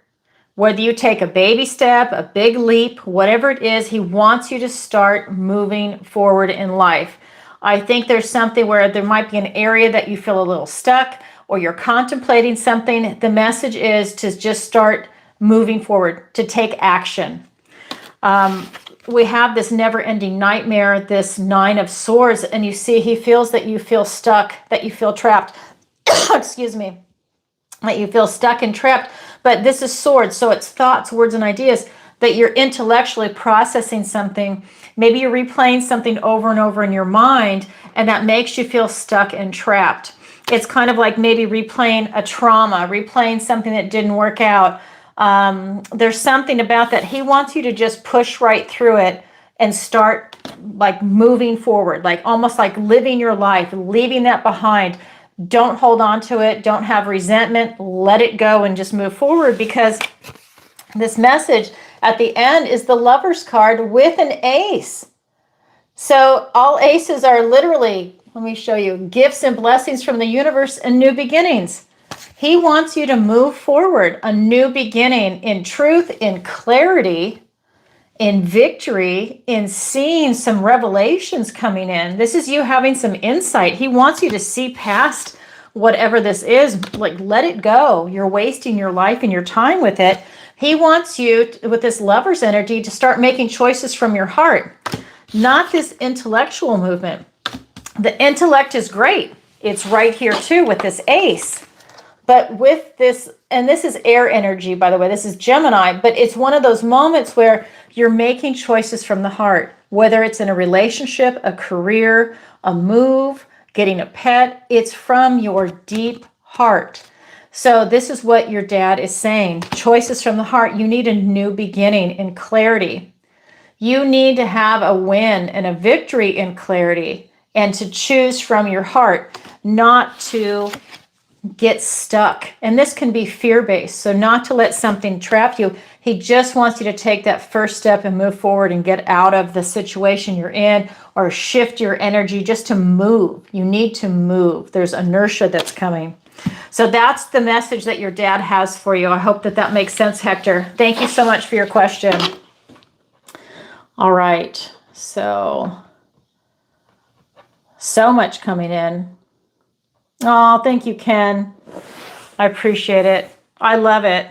Whether you take a baby step, a big leap, whatever it is, he wants you to start moving forward in life. I think there's something where there might be an area that you feel a little stuck or you're contemplating something. The message is to just start moving forward, to take action. We have this never-ending nightmare, this 9 of Swords, and you see he feels that you feel stuck, that you feel trapped. Excuse me, that you feel stuck and trapped, but this is swords, so it's thoughts, words, and ideas that you're intellectually processing something. Maybe you're replaying something over and over in your mind, and that makes you feel stuck and trapped. It's kind of like maybe replaying a trauma, replaying something that didn't work out. There's something about that. He wants you to just push right through it and start like moving forward, like almost like living your life, leaving that behind. Don't hold on to it. Don't have resentment. Let it go and just move forward, because this message at the end is the Lovers card with an ace. So all aces are literally, let me show you, gifts and blessings from the universe and new beginnings. He wants you to move forward, a new beginning in truth, in clarity, in victory, in seeing some revelations coming in. This is you having some insight. He wants you to see past whatever this is, like let it go. You're wasting your life and your time with it. He wants you, with this Lover's energy, to start making choices from your heart, not this intellectual movement. The intellect is great. It's right here too with this Ace. But with this, and this is air energy, by the way, this is Gemini, but it's one of those moments where you're making choices from the heart, whether it's in a relationship, a career, a move, getting a pet, it's from your deep heart. So this is what your dad is saying. Choices from the heart. You need a new beginning in clarity. You need to have a win and a victory in clarity and to choose from your heart, not to get stuck. And this can be fear-based. So not to let something trap you. He just wants you to take that first step and move forward and get out of the situation you're in, or shift your energy just to move. You need to move. There's inertia that's coming. So that's the message that your dad has for you. I hope that that makes sense, Hector. Thank you so much for your question. All right. So much coming in. Oh, thank you, Ken. I appreciate it. I love it.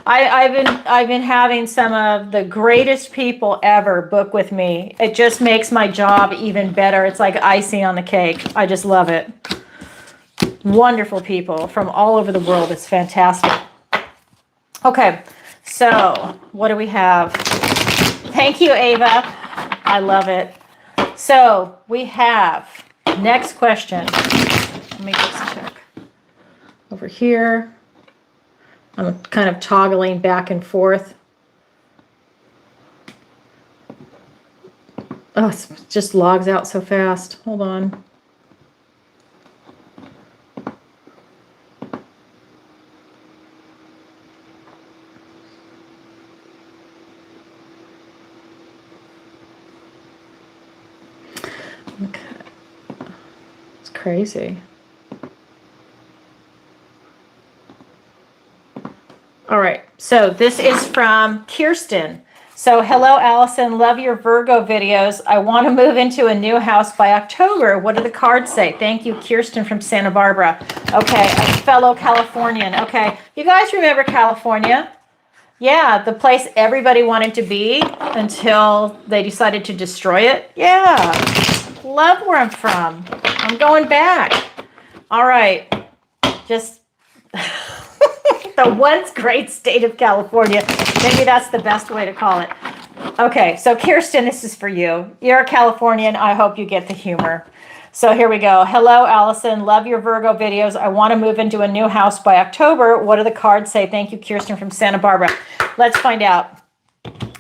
I've been having some of the greatest people ever book with me. It just makes my job even better. It's like icing on the cake. I just love it. Wonderful people from all over the world. It's fantastic. Okay, so what do we have? Thank you, Ava. I love it. So we have next question. Let me just check over here. I'm kind of toggling back and forth. Oh, it just logs out so fast. Hold on. Okay. It's crazy. All right, so this is from Kirsten. So, hello, Alison. Love your Virgo videos. I want to move into a new house by October. What do the cards say? Thank you, Kirsten from Santa Barbara. Okay, a fellow Californian. Okay, you guys remember California? Yeah, the place everybody wanted to be until they decided to destroy it. Yeah, love where I'm from. I'm going back. All right, just... the once great state of California. Maybe that's the best way to call it. Okay, so Kirsten, this is for you. You're a Californian. I hope you get the humor. So here we go. Hello, Alison. Love your Virgo videos. I want to move into a new house by October. What do the cards say? Thank you, Kirsten from Santa Barbara. Let's find out.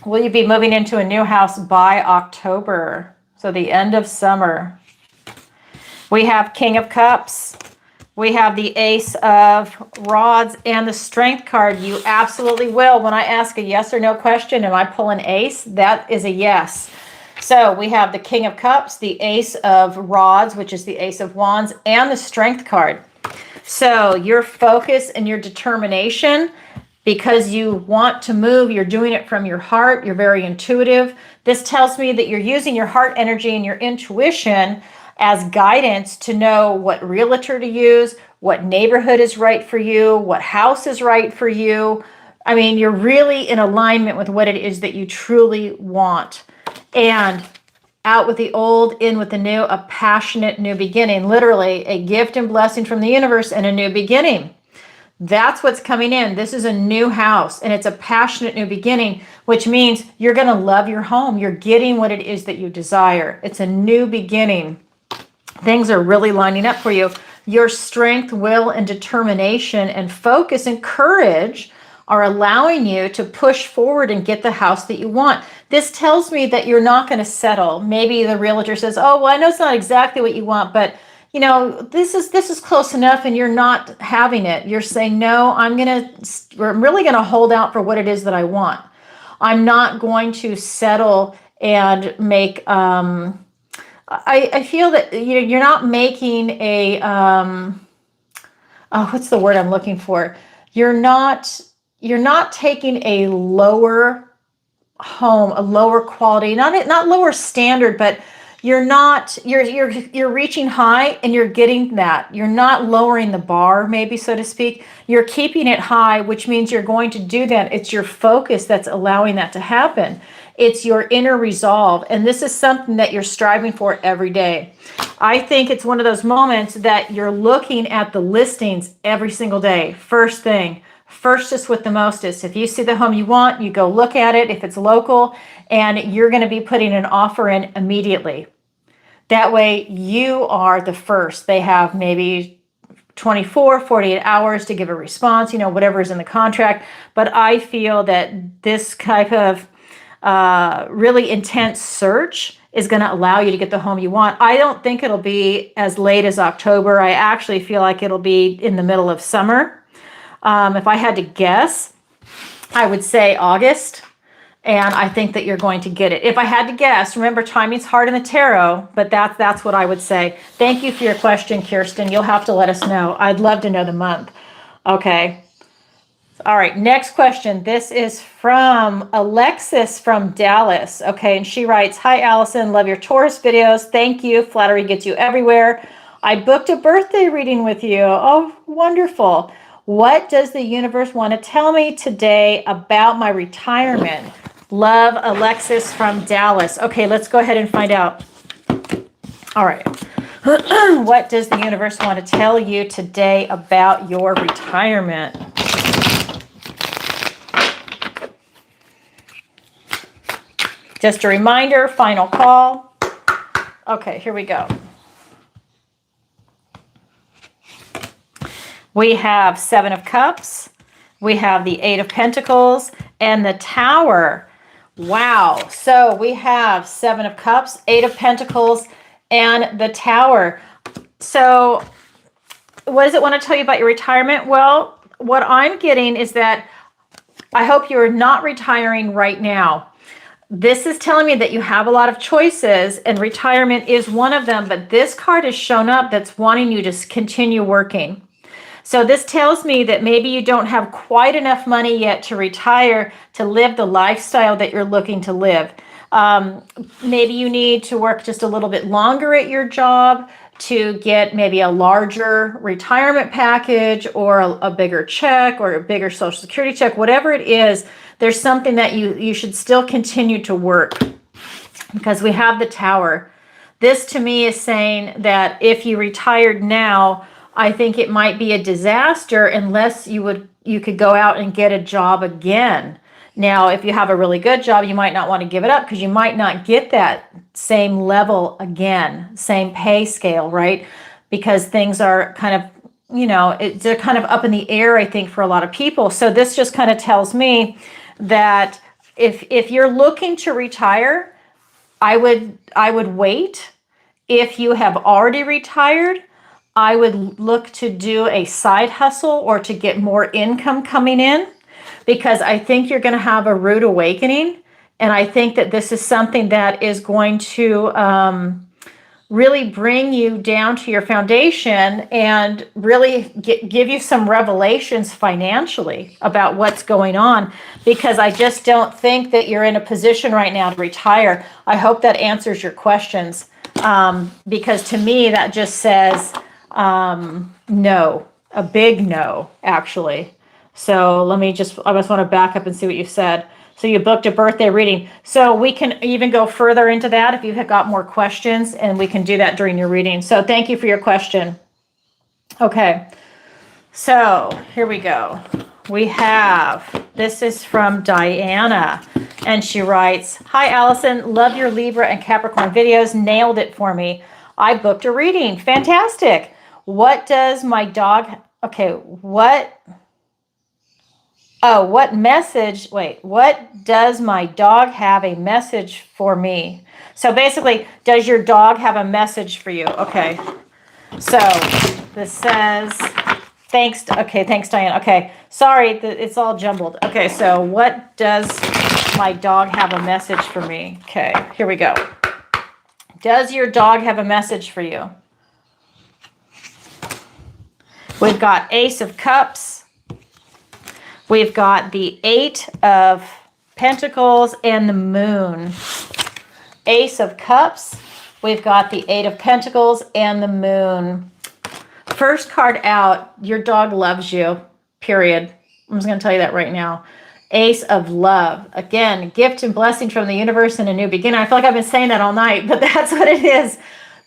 Will you be moving into a new house by October? So the end of summer. We have King of Cups. We have the Ace of Rods and the Strength card. You absolutely will. When I ask a yes or no question, am I pulling Ace? That is a yes. So we have the King of Cups, the Ace of Rods, which is the Ace of Wands, and the Strength card. So your focus and your determination, because you want to move, you're doing it from your heart. You're very intuitive. This tells me that you're using your heart energy and your intuition as guidance to know what realtor to use, what neighborhood is right for you, what house is right for you. I mean, you're really in alignment with what it is that you truly want. And out with the old, in with the new, a passionate new beginning, literally a gift and blessing from the universe and a new beginning. That's what's coming in. This is a new house and it's a passionate new beginning, which means you're going to love your home. You're getting what it is that you desire. It's a new beginning. Things are really lining up for you. Your strength, will, and determination and focus and courage are allowing you to push forward and get the house that you want. This tells me that you're not going to settle. Maybe the realtor says, oh, well, I know it's not exactly what you want, but you know, this is close enough, and you're not having it. You're saying, no, I'm really going to hold out for what it is that I want. I'm not going to settle and make, I feel that you're not making a, what's the word I'm looking for? You're not taking a lower home, a lower quality, not lower standard, but you're reaching high and you're getting that. You're not lowering the bar, maybe, so to speak. You're keeping it high, which means you're going to do that. It's your focus that's allowing that to happen. It's your inner resolve. And this is something that you're striving for every day. I think it's one of those moments that you're looking at the listings every single day. First thing, firstest with the mostest. If you see the home you want, you go look at it if it's local, and you're going to be putting an offer in immediately. That way you are the first. They have maybe 24, 48 hours to give a response, whatever is in the contract. But I feel that this type of really intense search is going to allow you to get the home you want. I don't think it'll be as late as October. I actually feel like it'll be in the middle of summer. If I had to guess, I would say August. And I think that you're going to get it. If I had to guess, remember, timing's hard in the tarot, but that's what I would say. Thank you for your question, Kirsten. You'll have to let us know. I'd love to know the month. Okay. All right, next question. This is from Alexis from Dallas. Okay, and she writes, "Hi, Alison. Love your Taurus videos. Thank you. Flattery gets you everywhere. I booked a birthday reading with you. Oh, wonderful. What does the universe want to tell me today about my retirement? Love, Alexis from Dallas." Okay, let's go ahead and find out. All right. What does the universe want to tell you today about your retirement? Just a reminder, final call. Okay, here we go. We have 7 of Cups. We have the 8 of Pentacles and the Tower. Wow. So we have 7 of Cups, 8 of Pentacles, and the Tower. So what does it want to tell you about your retirement? Well, what I'm getting is that I hope you're not retiring right now. This is telling me that you have a lot of choices and retirement is one of them, but this card has shown up that's wanting you to continue working. So this tells me that maybe you don't have quite enough money yet to retire to live the lifestyle that you're looking to live. Maybe you need to work just a little bit longer at your job to get maybe a larger retirement package or a bigger check or a bigger Social Security check, whatever it is. There's something that you should still continue to work because we have the Tower. This to me is saying that if you retired now, I think it might be a disaster unless you could go out and get a job again. Now, if you have a really good job, you might not want to give it up because you might not get that same level again, same pay scale, right? Because things are kind of, they're kind of up in the air, I think, for a lot of people. So this just kind of tells me that if you're looking to retire, I would wait. If you have already retired, I would look to do a side hustle or to get more income coming in, because I think you're going to have a rude awakening. And I think that this is something that is going to really bring you down to your foundation and really give you some revelations financially about what's going on, because I just don't think that you're in a position right now to retire. I hope that answers your questions, because to me that just says no, a big no, actually. So I just want to back up and see what you said. So you booked a birthday reading. So we can even go further into that if you've got more questions, and we can do that during your reading. So thank you for your question. Okay, so here we go. This is from Diana, and she writes, "Hi, Allison, love your Libra and Capricorn videos. Nailed it for me. I booked a reading. Fantastic. What does my dog, what does my dog have a message for me?" So basically, does your dog have a message for you? Okay. So this says, thanks, Diane. Okay. Sorry, it's all jumbled. Okay. So what does my dog have a message for me? Okay. Here we go. Does your dog have a message for you? We've got Ace of Cups. We've got the 8 of Pentacles and the Moon. Ace of Cups. We've got the Eight of Pentacles and the Moon. First card out, your dog loves you, period. I'm just going to tell you that right now. Ace of Love. Again, gift and blessing from the universe and a new beginning. I feel like I've been saying that all night, but that's what it is.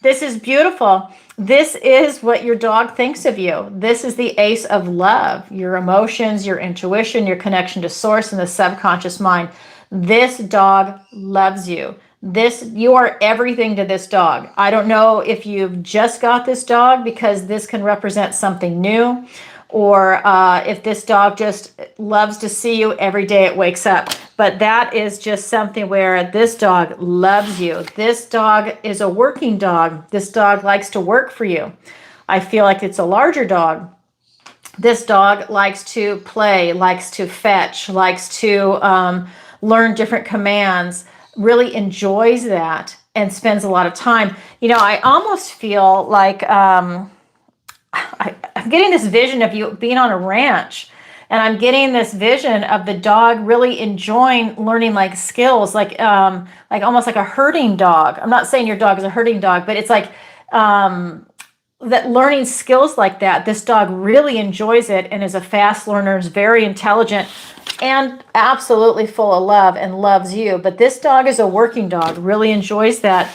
This is beautiful. This is what your dog thinks of you. This is the Ace of Love. Your emotions, your intuition, your connection to source and the subconscious mind. This dog loves you. You are everything to this dog. I don't know if you've just got this dog, because this can represent something new, or if this dog just loves to see you every day it wakes up. But that is just something where this dog loves you. This dog is a working dog. This dog likes to work for you. I feel like it's a larger dog. This dog likes to play, likes to fetch, likes to learn different commands, really enjoys that and spends a lot of time. You know, I almost feel like I'm getting this vision of you being on a ranch, and I'm getting this vision of the dog really enjoying learning like skills, like almost like a herding dog. I'm not saying your dog is a herding dog, but it's like that learning skills like that. This dog really enjoys it and is a fast learner, is very intelligent and absolutely full of love and loves you. But this dog is a working dog, really enjoys that.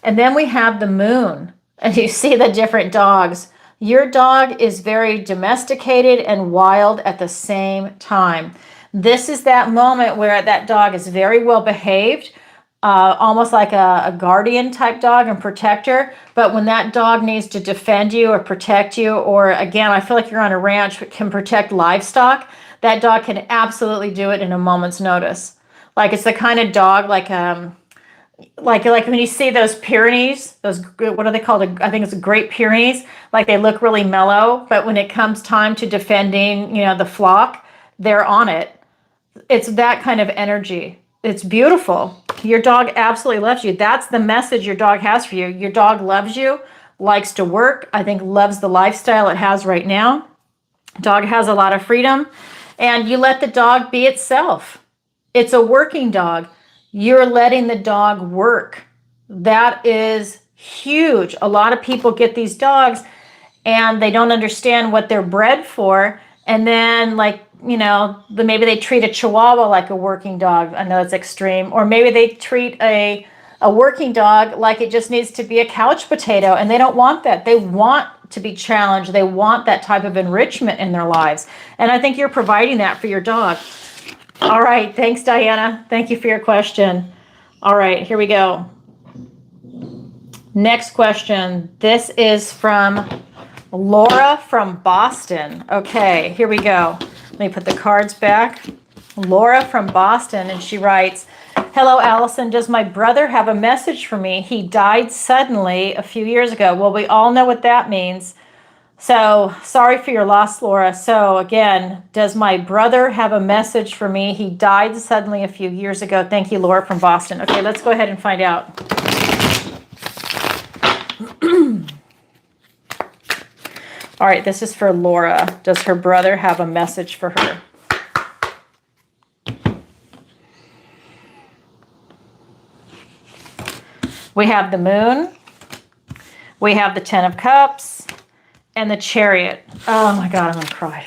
And then we have the Moon, and you see the different dogs. Your dog is very domesticated and wild at the same time. This is that moment where that dog is very well behaved, almost like a guardian type dog and protector. But when that dog needs to defend you or protect you, or again, I feel like you're on a ranch, can protect livestock, that dog can absolutely do it in a moment's notice. Like it's the kind of dog like when you see those Pyrenees, those, what are they called? I think it's a Great Pyrenees. Like they look really mellow, but when it comes time to defending, you know, the flock, they're on it. It's that kind of energy. It's beautiful. Your dog absolutely loves you. That's the message your dog has for you. Your dog loves you, likes to work, I think loves the lifestyle it has right now. Dog has a lot of freedom, and you let the dog be itself. It's a working dog. You're letting the dog work. That is huge. A lot of people get these dogs and they don't understand what they're bred for. And then, like, you know, maybe they treat a Chihuahua like a working dog. I know it's extreme. Or maybe they treat a working dog like it just needs to be a couch potato, and they don't want that. They want to be challenged. They want that type of enrichment in their lives. And I think you're providing that for your dog. All right. Thanks, Diana. Thank you for your question. All right, here we go. Next question. This is from Laura from Boston. Okay, here we go. Let me put the cards back. Laura from Boston, and she writes, "Hello, Alison. Does my brother have a message for me? He died suddenly a few years ago." Well, we all know what that means. So sorry for your loss, Laura. So again, does my brother have a message for me? He died suddenly a few years ago. Thank you, Laura from Boston. Okay, let's go ahead and find out. All right, this is for Laura. Does her brother have a message for her? We have the Moon. We have the Ten of Cups and the Chariot. Oh my God, I'm gonna cry.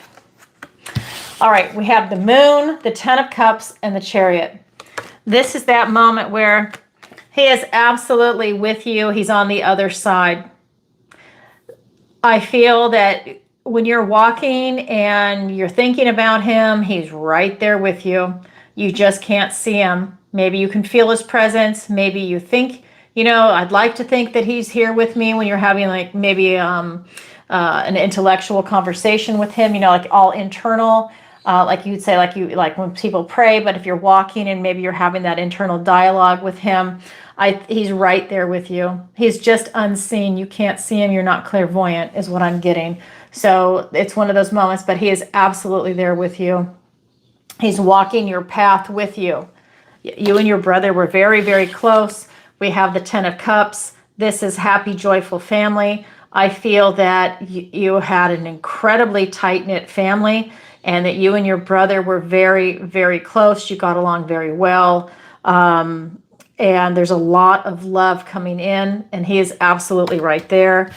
All right, we have the Moon, the Ten of Cups, and the Chariot. This is that moment where he is absolutely with you. He's on the other side. I feel that when you're walking and you're thinking about him, he's right there with you. You just can't see him. Maybe you can feel his presence. Maybe you think, you know, I'd like to think that he's here with me when you're having like maybe an intellectual conversation with him, you know, like all internal, like you'd say, like when people pray, but if you're walking and maybe you're having that internal dialogue with him, he's right there with you. He's just unseen. You can't see him. You're not clairvoyant is what I'm getting. So it's one of those moments, but he is absolutely there with you. He's walking your path with you. You and your brother were very, very close. We have the Ten of Cups. This is happy, joyful family. I feel that you had an incredibly tight-knit family, and that you and your brother were very, very close. You got along very well. And there's a lot of love coming in, and he is absolutely right there.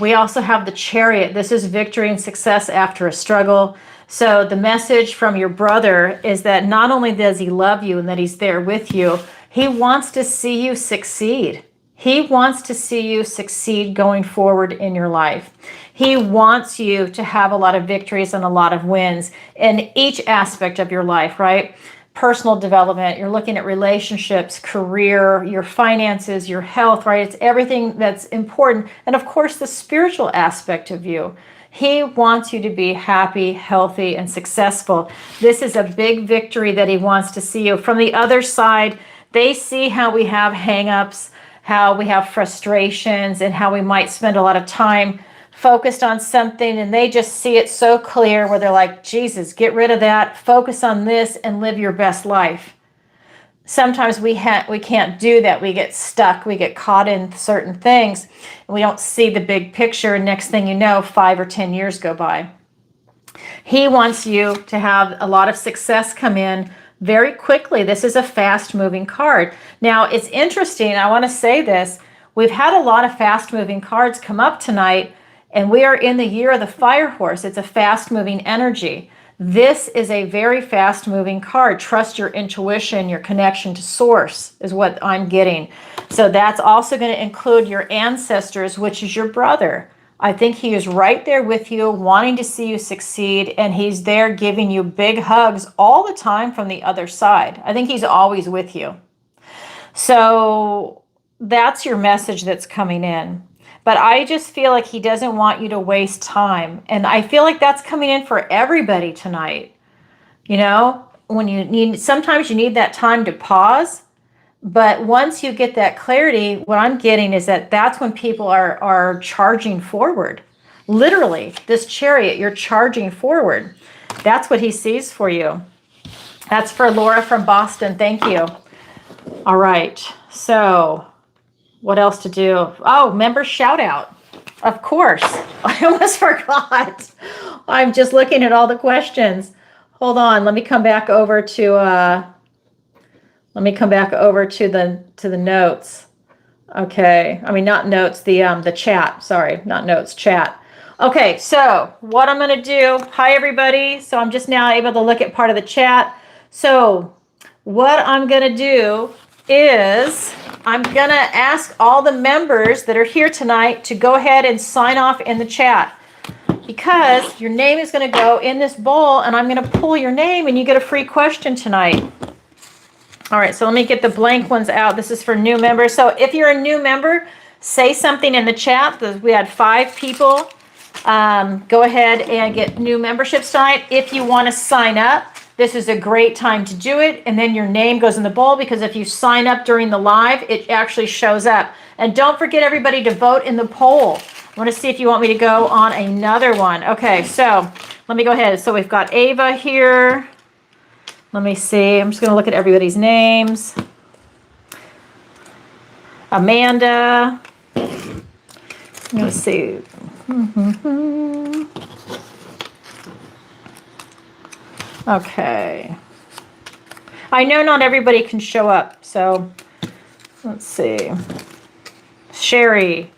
We also have the Chariot. This is victory and success after a struggle. So the message from your brother is that not only does he love you and that he's there with you, he wants to see you succeed. He wants to see you succeed going forward in your life. He wants you to have a lot of victories and a lot of wins in each aspect of your life, right? Personal development, you're looking at relationships, career, your finances, your health, right? It's everything that's important. And of course, the spiritual aspect of you. He wants you to be happy, healthy, and successful. This is a big victory that he wants to see you. From the other side, they see how we have hang-ups, how we have frustrations, and how we might spend a lot of time focused on something, and they just see it so clear where they're like, Jesus, get rid of that, focus on this, and live your best life. Sometimes we can't do that. We get stuck. We get caught in certain things, and we don't see the big picture. And next thing you know, 5 or 10 years go by. He wants you to have a lot of success come in very quickly. This is a fast-moving card. Now, it's interesting. I want to say this. We've had a lot of fast-moving cards come up tonight, and we are in the year of the fire horse. It's a fast-moving energy. This is a very fast-moving card. Trust your intuition, your connection to source is what I'm getting. So that's also going to include your ancestors, which is your brother. I think he is right there with you, wanting to see you succeed, and he's there giving you big hugs all the time from the other side. I think he's always with you. So that's your message that's coming in. But I just feel like he doesn't want you to waste time. And I feel like that's coming in for everybody tonight. You know, sometimes you need that time to pause. But once you get that clarity, what I'm getting is that that's when people are charging forward. Literally, this Chariot, you're charging forward. That's what he sees for you. That's for Laura from Boston. Thank you. All right. So what else to do? Oh, member shout out. Of course. I almost forgot. I'm just looking at all the questions. Hold on. Let me come back over to the notes. Okay. I mean, not notes, the chat. Sorry, not notes, chat. Okay, so what I'm going to do, hi everybody. So I'm just now able to look at part of the chat. So what I'm going to do is I'm going to ask all the members that are here tonight to go ahead and sign off in the chat, because your name is going to go in this bowl, and I'm going to pull your name and you get a free question tonight. All right, so let me get the blank ones out. This is for new members. So if you're a new member, say something in the chat. We had 5 people. Go ahead and get new memberships tonight. If you want to sign up, this is a great time to do it. And then your name goes in the bowl, because if you sign up during the live, it actually shows up. And don't forget, everybody, to vote in the poll. I want to see if you want me to go on another one. Okay, so let me go ahead. So we've got Ava here. Let me see. I'm just going to look at everybody's names. Amanda. I'm going to see. Okay. I know not everybody can show up, so let's see. Sherry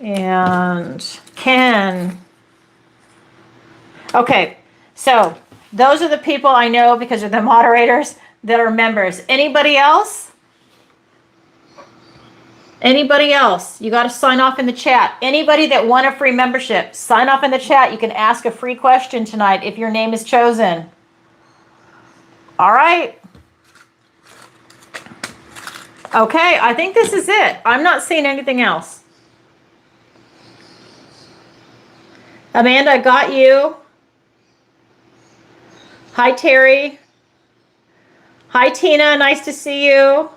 and Ken. Okay, so those are the people I know because they're the moderators that are members. Anybody else? Anybody else? You got to sign off in the chat. Anybody that won a free membership, sign off in the chat. You can ask a free question tonight if your name is chosen. All right. Okay, I think this is it. I'm not seeing anything else. Amanda, I got you. Hi, Terry. Hi, Tina. Nice to see you.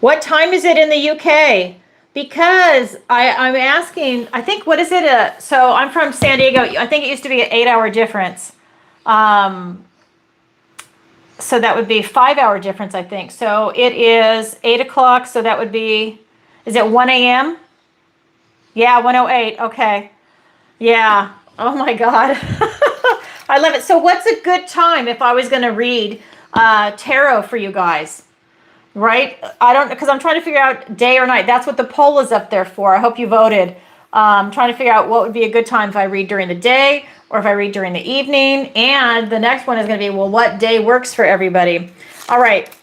What time is it in the UK? Because I'm asking, I think, what is it? So I'm from San Diego. I think it used to be an 8-hour difference. So that would be 5-hour difference, I think. So it is 8 o'clock. So that would be, is it 1 a.m.? Yeah, 108. Okay. Yeah. Oh my God. I love it. So what's a good time if I was going to read tarot for you guys? Right? I don't, because I'm trying to figure out day or night. That's what the poll is up there for. I hope you voted. Trying to figure out what would be a good time if I read during the day or if I read during the evening. And the next one is going to be, well, what day works for everybody? All right.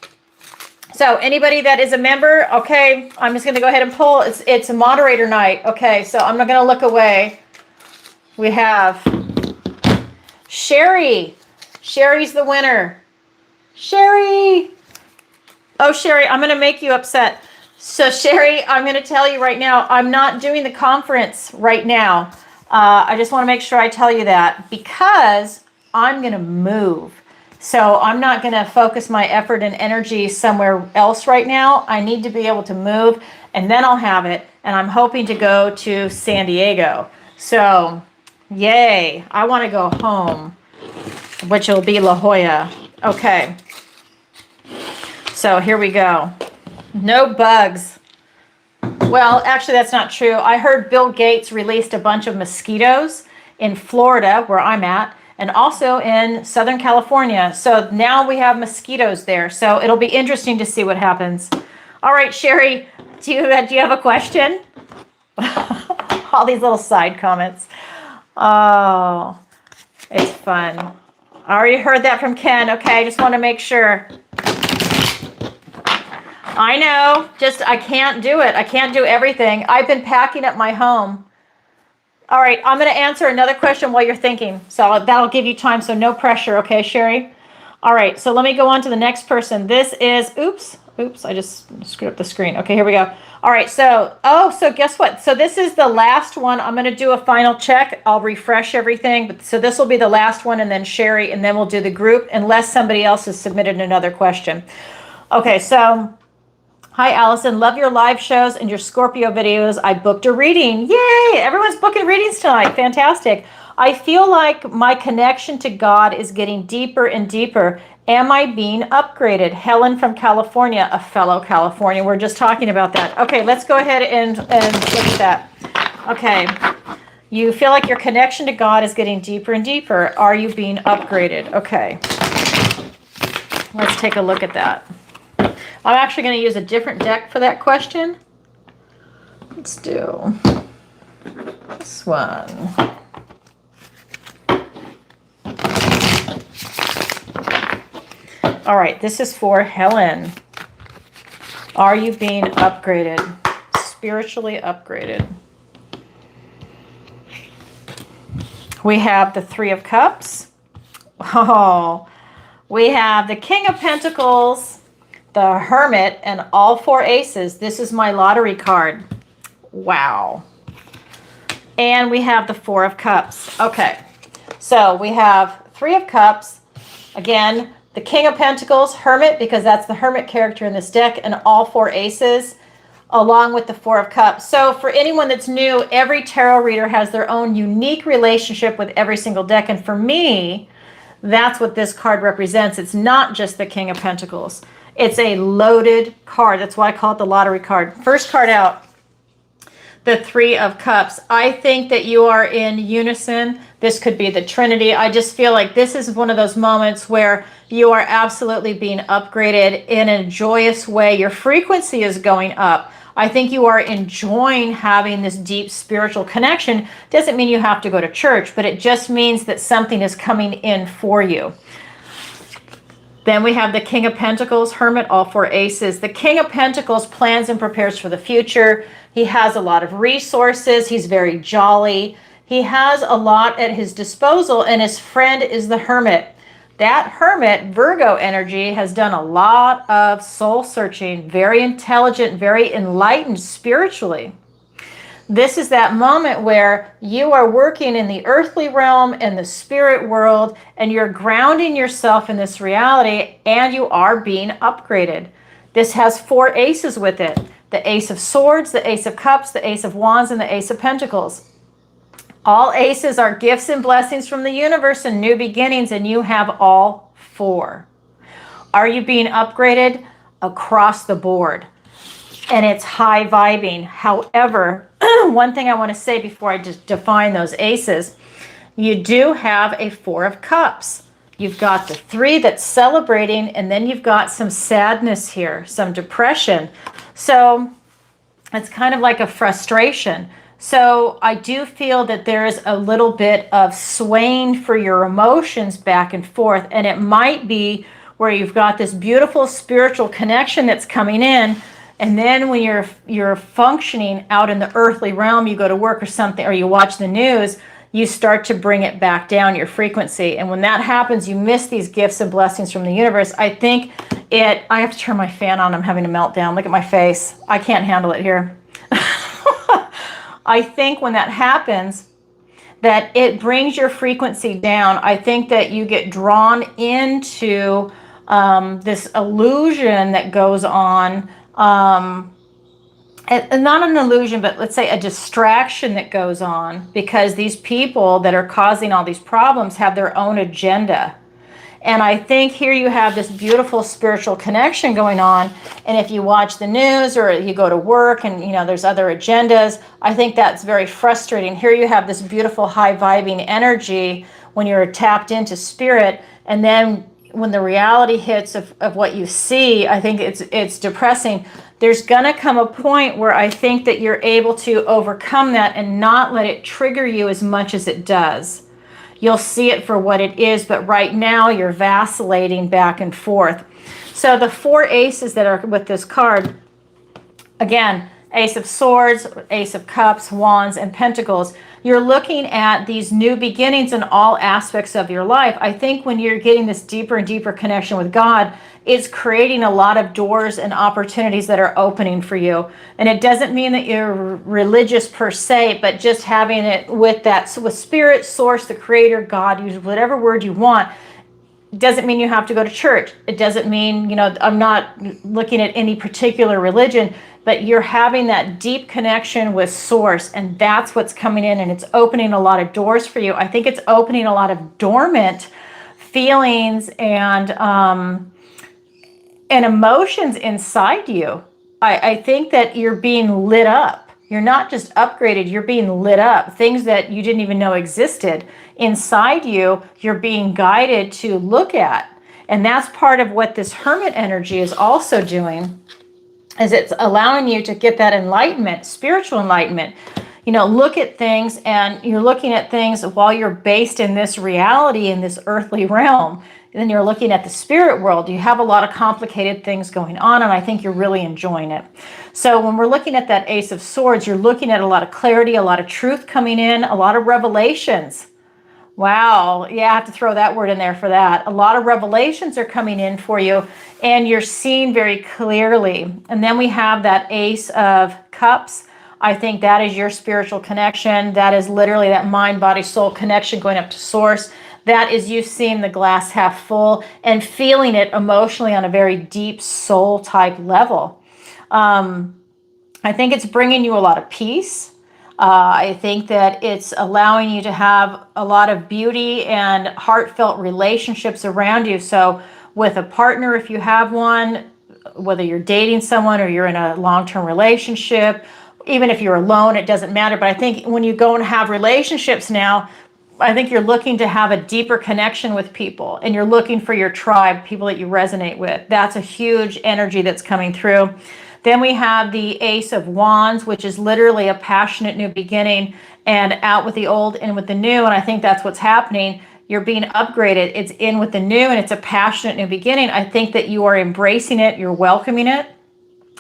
So anybody that is a member, okay, I'm just going to go ahead and pull. It's a moderator night. Okay, so I'm not going to look away. We have Sherry. Sherry's the winner. Sherry. Oh, Sherry, I'm going to make you upset. So, Sherry, I'm going to tell you right now, I'm not doing the conference right now. I just want to make sure I tell you that because I'm going to move. So I'm not going to focus my effort and energy somewhere else right now. I need to be able to move, and then I'll have it. And I'm hoping to go to San Diego. So, yay. I want to go home, which will be La Jolla. Okay. So here we go. No bugs. Well, actually, that's not true. I heard Bill Gates released a bunch of mosquitoes in Florida, where I'm at, and also in Southern California. So now we have mosquitoes there. So it'll be interesting to see what happens. All right, Sherry, do you have a question? All these little side comments. Oh, it's fun. I already heard that from Ken. Okay, I just want to make sure. I know, I can't do it. I can't do everything. I've been packing up my home. All right, I'm going to answer another question while you're thinking. So that'll give you time, so no pressure, okay, Sherry? All right, so let me go on to the next person. This is, oops, I just screwed up the screen. Okay, here we go. All right, so guess what? So this is the last one. I'm going to do a final check. I'll refresh everything. But so this will be the last one, and then Sherry, and then we'll do the group, unless somebody else has submitted another question. Okay, so... Hi, Allison. Love your live shows and your Scorpio videos. I booked a reading. Yay! Everyone's booking readings tonight. Fantastic. I feel like my connection to God is getting deeper and deeper. Am I being upgraded? Helen from California, a fellow California. We're just talking about that. Okay, let's go ahead and look at that. Okay. You feel like your connection to God is getting deeper and deeper. Are you being upgraded? Okay. Let's take a look at that. I'm actually going to use a different deck for that question. Let's do this one. All right, this is for Helen. Are you being upgraded? Spiritually upgraded. We have the Three of Cups. Oh, we have the King of Pentacles, the Hermit, and all four aces. This is my lottery card. Wow. And we have the Four of Cups. Okay, so we have Three of Cups. Again, the King of Pentacles, Hermit, because that's the Hermit character in this deck, and all four aces, along with the Four of Cups. So for anyone that's new, every tarot reader has their own unique relationship with every single deck. And for me, that's what this card represents. It's not just the King of Pentacles. It's a loaded card. That's why I call it the lottery card. First card out, the Three of Cups. I think that you are in unison. This could be the Trinity. I just feel like this is one of those moments where you are absolutely being upgraded in a joyous way. Your frequency is going up. I think you are enjoying having this deep spiritual connection. Doesn't mean you have to go to church, but it just means that something is coming in for you. Then we have the King of Pentacles, Hermit, all four aces. The King of Pentacles plans and prepares for the future. He has a lot of resources. He's very jolly. He has a lot at his disposal, and his friend is the Hermit. That Hermit, Virgo energy, has done a lot of soul searching, very intelligent, very enlightened spiritually. This is that moment where you are working in the earthly realm and the spirit world, and you're grounding yourself in this reality, and you are being upgraded. This has four aces with it. The Ace of Swords, the Ace of Cups, the Ace of Wands, and the Ace of Pentacles. All aces are gifts and blessings from the universe and new beginnings, and you have all four. Are you being upgraded? Across the board. And it's high vibing. However, one thing I want to say before I just define those aces, you do have a 4 of Cups. You've got the 3 that's celebrating, and then you've got some sadness here, some depression. So it's kind of like a frustration. So I do feel that there is a little bit of swaying for your emotions back and forth, and it might be where you've got this beautiful spiritual connection that's coming in, and then when you're functioning out in the earthly realm, you go to work or something, or you watch the news, you start to bring it back down, your frequency. And when that happens, you miss these gifts and blessings from the universe. I think I have to turn my fan on. I'm having a meltdown. Look at my face. I can't handle it here. I think when that happens, that it brings your frequency down. I think that you get drawn into this illusion that goes on, and not an illusion, but let's say a distraction that goes on, because these people that are causing all these problems have their own agenda. And I think here you have this beautiful spiritual connection going on. And if you watch the news or you go to work and, there's other agendas, I think that's very frustrating. Here you have this beautiful high vibing energy when you're tapped into spirit. And then when the reality hits of what you see, I think it's depressing. There's going to come a point where I think that you're able to overcome that and not let it trigger you as much as it does. You'll see it for what it is, but right now you're vacillating back and forth. So the 4 aces that are with this card, again, Ace of Swords, Ace of Cups, Wands, and Pentacles. You're looking at these new beginnings in all aspects of your life. I think when you're getting this deeper and deeper connection with God, it's creating a lot of doors and opportunities that are opening for you. And it doesn't mean that you're religious per se, but just having it with spirit, source, the creator, God, use whatever word you want. It doesn't mean you have to go to church. It doesn't mean, I'm not looking at any particular religion, but you're having that deep connection with source, and that's what's coming in, and it's opening a lot of doors for you. I think it's opening a lot of dormant feelings and emotions inside you. I think that you're being lit up. You're not just upgraded, you're being lit up. Things that you didn't even know existed inside you, you're being guided to look at. And that's part of what this Hermit energy is also doing, is it's allowing you to get that enlightenment, spiritual enlightenment. Look at things, and you're looking at things while you're based in this reality, in this earthly realm. And then you're looking at the spirit world. You have a lot of complicated things going on, and I think you're really enjoying it. So when we're looking at that Ace of Swords, you're looking at a lot of clarity, a lot of truth coming in, a lot of revelations. Wow. Yeah, I have to throw that word in there for that. A lot of revelations are coming in for you, and you're seeing very clearly. And then we have that Ace of Cups. I think that is your spiritual connection. That is literally that mind, body, soul connection going up to source. That is you seeing the glass half full and feeling it emotionally on a very deep soul type level. I think it's bringing you a lot of peace. I think that it's allowing you to have a lot of beauty and heartfelt relationships around you. So with a partner, if you have one, whether you're dating someone or you're in a long-term relationship, even if you're alone, it doesn't matter. But I think when you go and have relationships now, I think you're looking to have a deeper connection with people, and you're looking for your tribe, people that you resonate with. That's a huge energy that's coming through. Then we have the Ace of Wands, which is literally a passionate new beginning, and out with the old, in with the new. And I think that's what's happening. You're being upgraded. It's in with the new, and it's a passionate new beginning. I think that you are embracing it. You're welcoming it.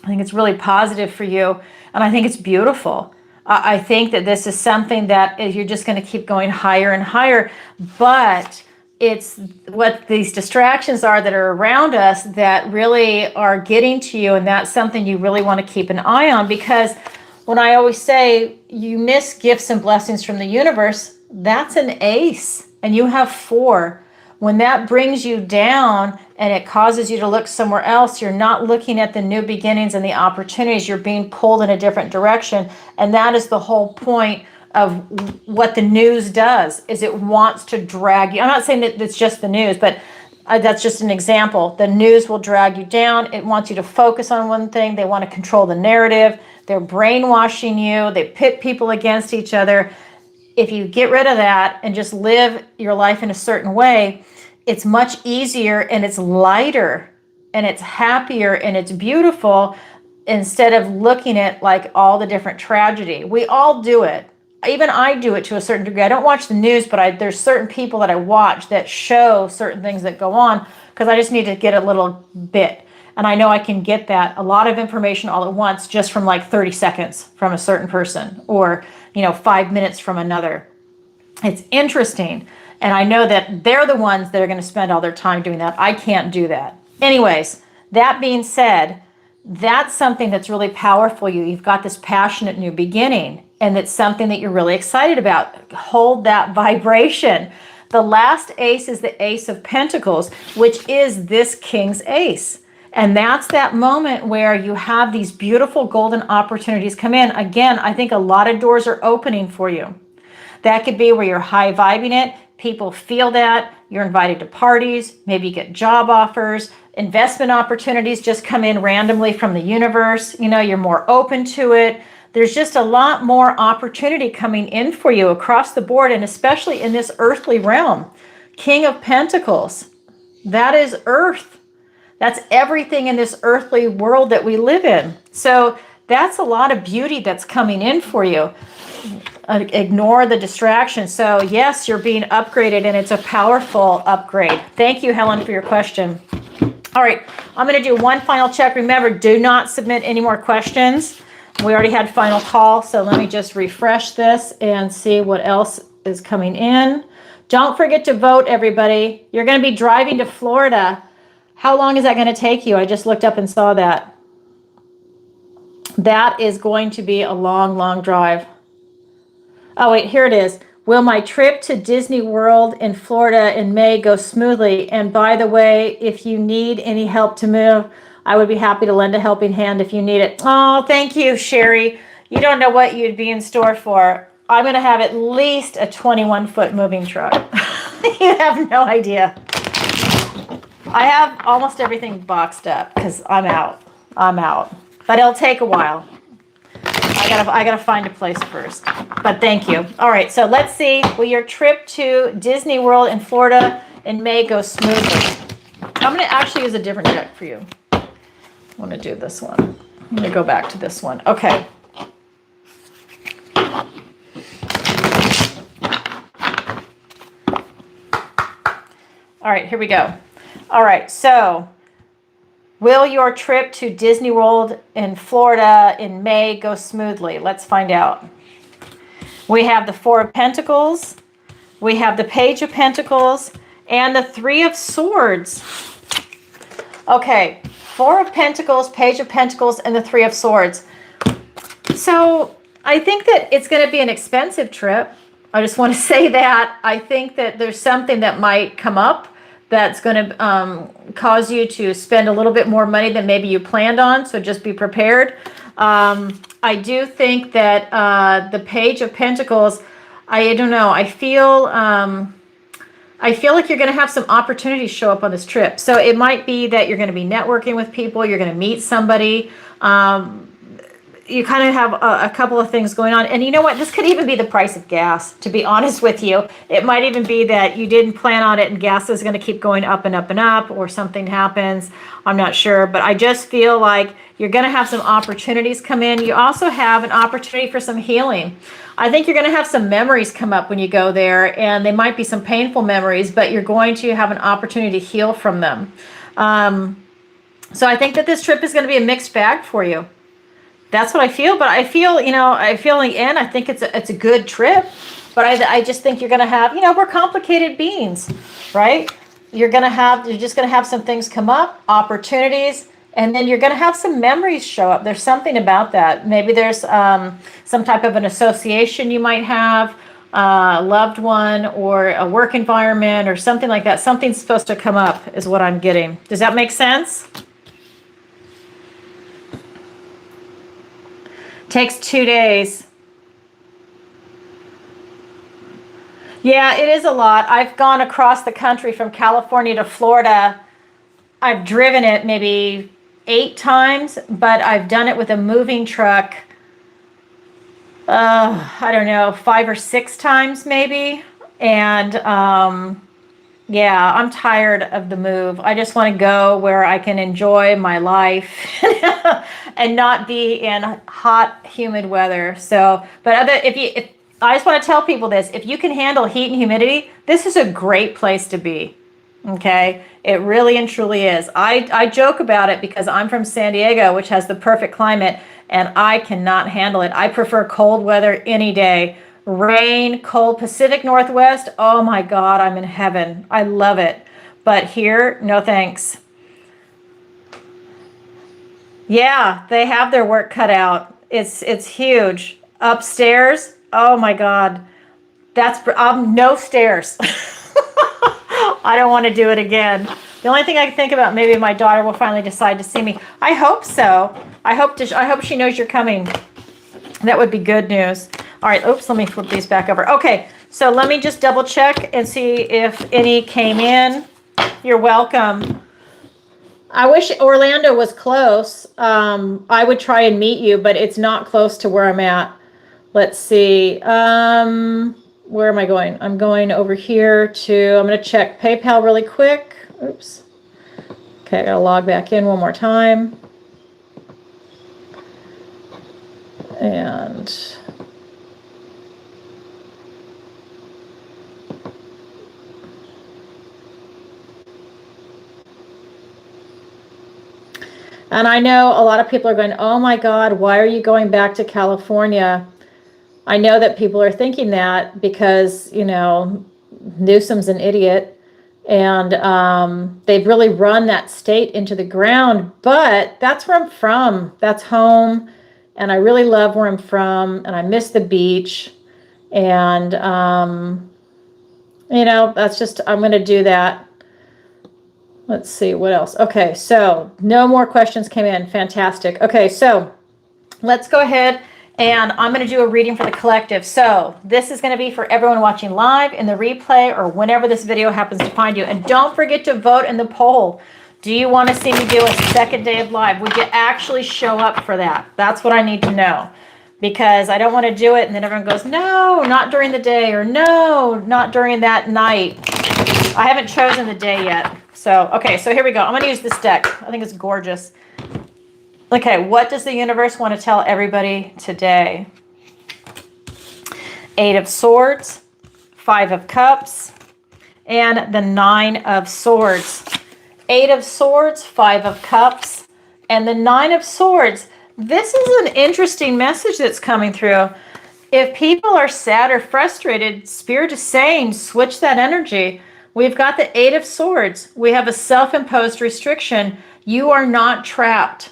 I think it's really positive for you, and I think it's beautiful. I think that this is something that you're just going to keep going higher and higher, but it's what these distractions are that are around us that really are getting to you, and that's something you really want to keep an eye on, because when I always say you miss gifts and blessings from the universe, that's an ace, and you have 4. When that brings you down and it causes you to look somewhere else, you're not looking at the new beginnings and the opportunities. You're being pulled in a different direction. And that is the whole point of what the news does, is it wants to drag you. I'm not saying that it's just the news, but That's just an example. The news will drag you down. It wants you to focus on one thing. They want to control the narrative. They're brainwashing you. They pit people against each other. If you get rid of that and just live your life in a certain way, it's much easier and it's lighter and it's happier and it's beautiful, instead of looking at like all the different tragedy. We all do it. Even I do it to a certain degree. I don't watch the news, but there's certain people that I watch that show certain things that go on, because I just need to get a little bit. And I know I can get that, a lot of information all at once, just from like 30 seconds from a certain person, or 5 minutes from another. It's interesting. And I know that they're the ones that are going to spend all their time doing that. I can't do that. Anyways, that being said, that's something that's really powerful. You've got this passionate new beginning, and it's something that you're really excited about. Hold that vibration. The last ace is the Ace of Pentacles, which is this King's Ace. And that's that moment where you have these beautiful golden opportunities come in. Again, I think a lot of doors are opening for you. That could be where you're high vibing it. People feel that. You're invited to parties. Maybe you get job offers. Investment opportunities just come in randomly from the universe. You're more open to it. There's just a lot more opportunity coming in for you across the board, and especially in this earthly realm. King of Pentacles, that is earth. That's everything in this earthly world that we live in. So that's a lot of beauty that's coming in for you. Ignore the distraction. So yes, you're being upgraded, and it's a powerful upgrade. Thank you, Helen, for your question. All right, I'm going to do one final check. Remember, do not submit any more questions. We already had final call, so let me just refresh this and see what else is coming in. Don't forget to vote, everybody. You're going to be driving to Florida. How long is that going to take you? I just looked up and saw that. That is going to be a long, long drive. Oh, wait, here it is. Will my trip to Disney World in Florida in May go smoothly? And by the way, if you need any help to move, I would be happy to lend a helping hand if you need it. Oh, thank you, Sherry. You don't know what you'd be in store for. I'm going to have at least a 21-foot moving truck. You have no idea. I have almost everything boxed up because I'm out. But it'll take a while. I gotta find a place first. But thank you. All right, so let's see. Will your trip to Disney World in Florida in May go smoothly? I'm gonna actually use a different deck for you. I want to do this one. I'm gonna go back to this one. Okay. All right, here we go. All right, so will your trip to Disney World in Florida in May go smoothly? Let's find out. We have the Four of Pentacles, we have the Page of Pentacles, and the Three of Swords. Okay, Four of Pentacles, Page of Pentacles, and the Three of Swords. So I think that it's going to be an expensive trip. I just want to say that. I think that there's something that might come up that's going to cause you to spend a little bit more money than maybe you planned on. So just be prepared. I do think that the Page of Pentacles, I don't know, I feel like you're going to have some opportunities show up on this trip. So it might be that you're going to be networking with people. You're going to meet somebody. You kind of have a couple of things going on. And you know what? This could even be the price of gas, to be honest with you. It might even be that you didn't plan on it and gas is going to keep going up and up and up, or something happens. I'm not sure. But I just feel like you're going to have some opportunities come in. You also have an opportunity for some healing. I think you're going to have some memories come up when you go there, and they might be some painful memories, but you're going to have an opportunity to heal from them. So I think that this trip is going to be a mixed bag for you. That's what I feel, but I feel in the end, I think it's a good trip, but I just think you're going to have, we're complicated beings, right? You're just going to have some things come up, opportunities, and then you're going to have some memories show up. There's something about that. Maybe there's some type of an association you might have, a loved one, or a work environment, or something like that. Something's supposed to come up is what I'm getting. Does that make sense? Takes 2 days. Yeah, it is a lot. I've gone across the country from California to Florida. I've driven it maybe 8 times, but I've done it with a moving truck, I don't know, 5 or 6 times maybe. And yeah, I'm tired of the move. I just want to go where I can enjoy my life and not be in hot, humid weather. So, but if I just want to tell people this, if you can handle heat and humidity, this is a great place to be. Okay, it really and truly is. I joke about it because I'm from San Diego, which has the perfect climate, and I cannot handle it. I prefer cold weather any day. Rain, cold, Pacific Northwest. Oh my God, I'm in heaven. I love it. But here, no thanks. Yeah, they have their work cut out. It's huge. Upstairs, oh my God, that's no stairs. I don't want to do it again. The only thing I can think about, maybe my daughter will finally decide to see me. I hope so. I hope she knows you're coming. That would be good news. All right, oops, let me flip these back over. Okay, so let me just double check and see if any came in. You're welcome. I wish Orlando was close. I would try and meet you, but it's not close to where I'm at. Let's see. Where am I going? I'm going over here to, I'm going to check PayPal really quick. Oops. Okay, I got to log back in one more time. And I know a lot of people are going, oh my God, why are you going back to California? I know that people are thinking that because, you know, Newsom's an idiot, and they've really run that state into the ground. But that's where I'm from. That's home. And I really love where I'm from. And I miss the beach. And, you know, that's just, I'm going to do that. Let's see what else. Okay, so no more questions came in. Fantastic. Okay, so let's go ahead. And I'm going to do a reading for the collective. So this is going to be for everyone watching live in the replay or whenever this video happens to find you. And don't forget to vote in the poll. Do you want to see me do a second day of live? Would you actually show up for that? That's what I need to know. Because I don't want to do it and then everyone goes, no, not during the day, or no, not during that night. I haven't chosen the day yet. So, okay, so here we go. I'm going to use this deck. I think it's gorgeous. Okay, what does the universe want to tell everybody today? 8 of Swords, 5 of Cups, and the 9 of Swords. 8 of Swords, 5 of Cups, and the 9 of Swords. This is an interesting message that's coming through. If people are sad or frustrated, Spirit is saying, switch that energy. We've got the 8 of Swords. We have a self-imposed restriction. You are not trapped.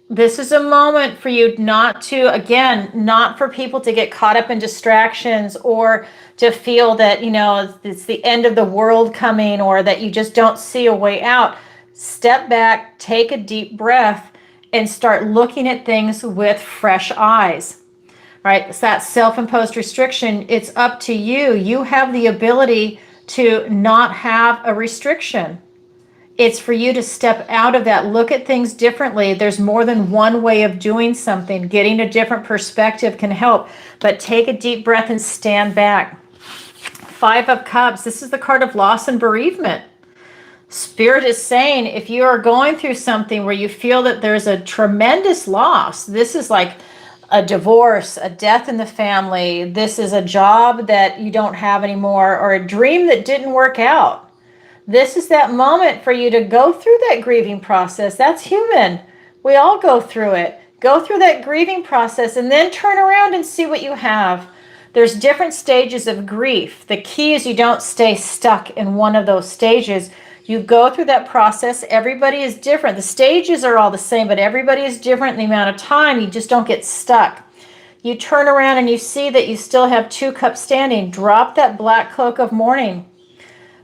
This is a moment for you not to, again, not for people to get caught up in distractions or to feel that, you know, it's the end of the world coming or that you just don't see a way out. Step back, take a deep breath, and start looking at things with fresh eyes, right? It's that self-imposed restriction. It's up to you. You have the ability to not have a restriction. It's for you to step out of that, look at things differently. There's more than one way of doing something. Getting a different perspective can help, but take a deep breath and stand back. 5 of Cups, this is the card of loss and bereavement. Spirit is saying if you are going through something where you feel that there's a tremendous loss, this is like a divorce, a death in the family, this is a job that you don't have anymore, or a dream that didn't work out. This is that moment for you to go through that grieving process. That's human. We all go through it. Go through that grieving process and then turn around and see what you have. There's different stages of grief. The key is you don't stay stuck in one of those stages. You go through that process. Everybody is different. The stages are all the same, but everybody is different in the amount of time. You just don't get stuck. You turn around and you see that you still have 2 cups standing. Drop that black cloak of mourning.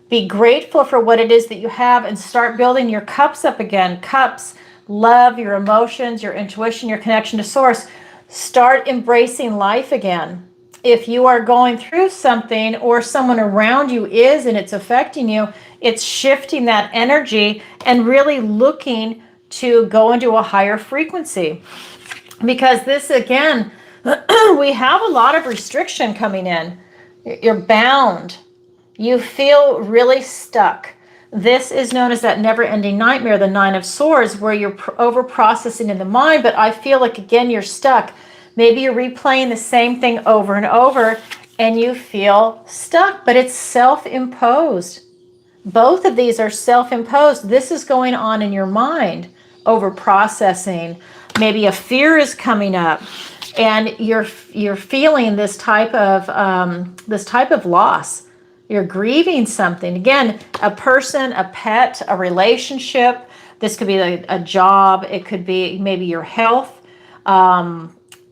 Be grateful for what it is that you have and start building your cups up again. Cups, love, your emotions, your intuition, your connection to source. Start embracing life again. if you are going through something or someone around you is and it's affecting you, it's shifting that energy and really looking to go into a higher frequency. Because this, again, we have a lot of restriction coming in. You're bound. You feel really stuck. This is known as that never-ending nightmare, the Nine of Swords, where you're over-processing in the mind, but I feel like, again, you're stuck. Maybe you're replaying the same thing over and over, and you feel stuck, but it's self-imposed. Both of these are self-imposed. This is going on in your mind, over-processing. Maybe a fear is coming up, and you're feeling this type of loss. You're grieving something. Again, a person, a pet, a relationship. This could be a job. It could be maybe your health,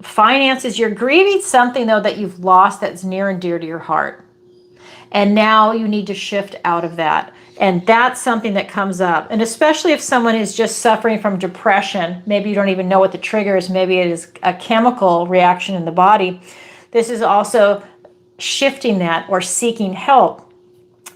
finances. You're grieving something, though, that you've lost that's near and dear to your heart. And now you need to shift out of that. And that's something that comes up. And especially if someone is just suffering from depression, maybe you don't even know what the trigger is. Maybe it is a chemical reaction in the body. This is also shifting that or seeking help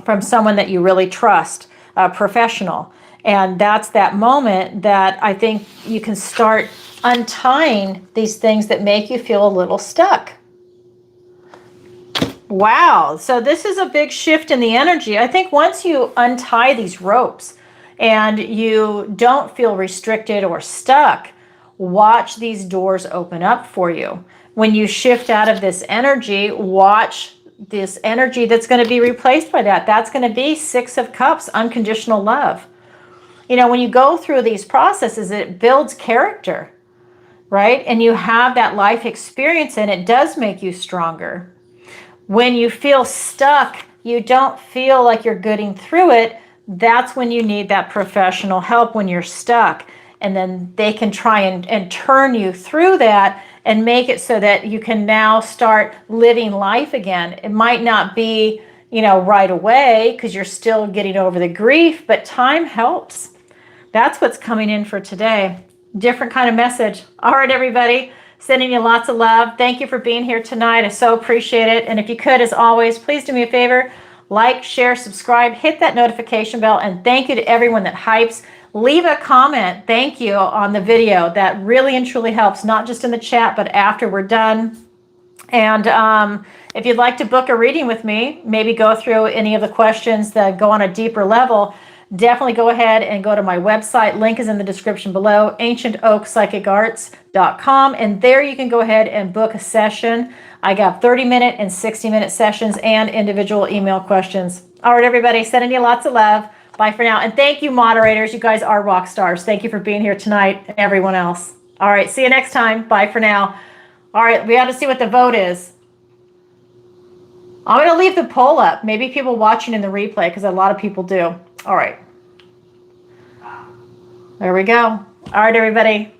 from someone that you really trust, a professional. And that's that moment that I think you can start untying these things that make you feel a little stuck. Wow. So this is a big shift in the energy. I think once you untie these ropes and you don't feel restricted or stuck, watch these doors open up for you. When you shift out of this energy, watch this energy that's going to be replaced by that. That's going to be Six of Cups, unconditional love. You know, when you go through these processes, it builds character, right? And you have that life experience, and it does make you stronger. When you feel stuck, you don't feel like you're getting through it. That's when you need that professional help when you're stuck. And then they can try and turn you through that and make it so that you can now start living life again. It might not be, right away because you're still getting over the grief, but time helps. That's what's coming in for today. Different kind of message. All right, everybody. Sending you lots of love. Thank you for being here tonight. I so appreciate it. And if you could, as always, please do me a favor. Like, share, subscribe, hit that notification bell. And thank you to everyone that hypes. Leave a comment, thank you, on the video. That really and truly helps, not just in the chat, but after we're done. And if you'd like to book a reading with me, maybe go through any of the questions that go on a deeper level, definitely go ahead and go to my website. Link is in the description below, ancientoakpsychicarts.com. And there you can go ahead and book a session. I got 30-minute and 60-minute sessions and individual email questions. All right, everybody, sending you lots of love. Bye for now. And thank you, moderators. You guys are rock stars. Thank you for being here tonight and everyone else. All right. See you next time. Bye for now. All right. We got to see what the vote is. I'm going to leave the poll up. Maybe people watching in the replay, because a lot of people do. All right. There we go. All right, everybody.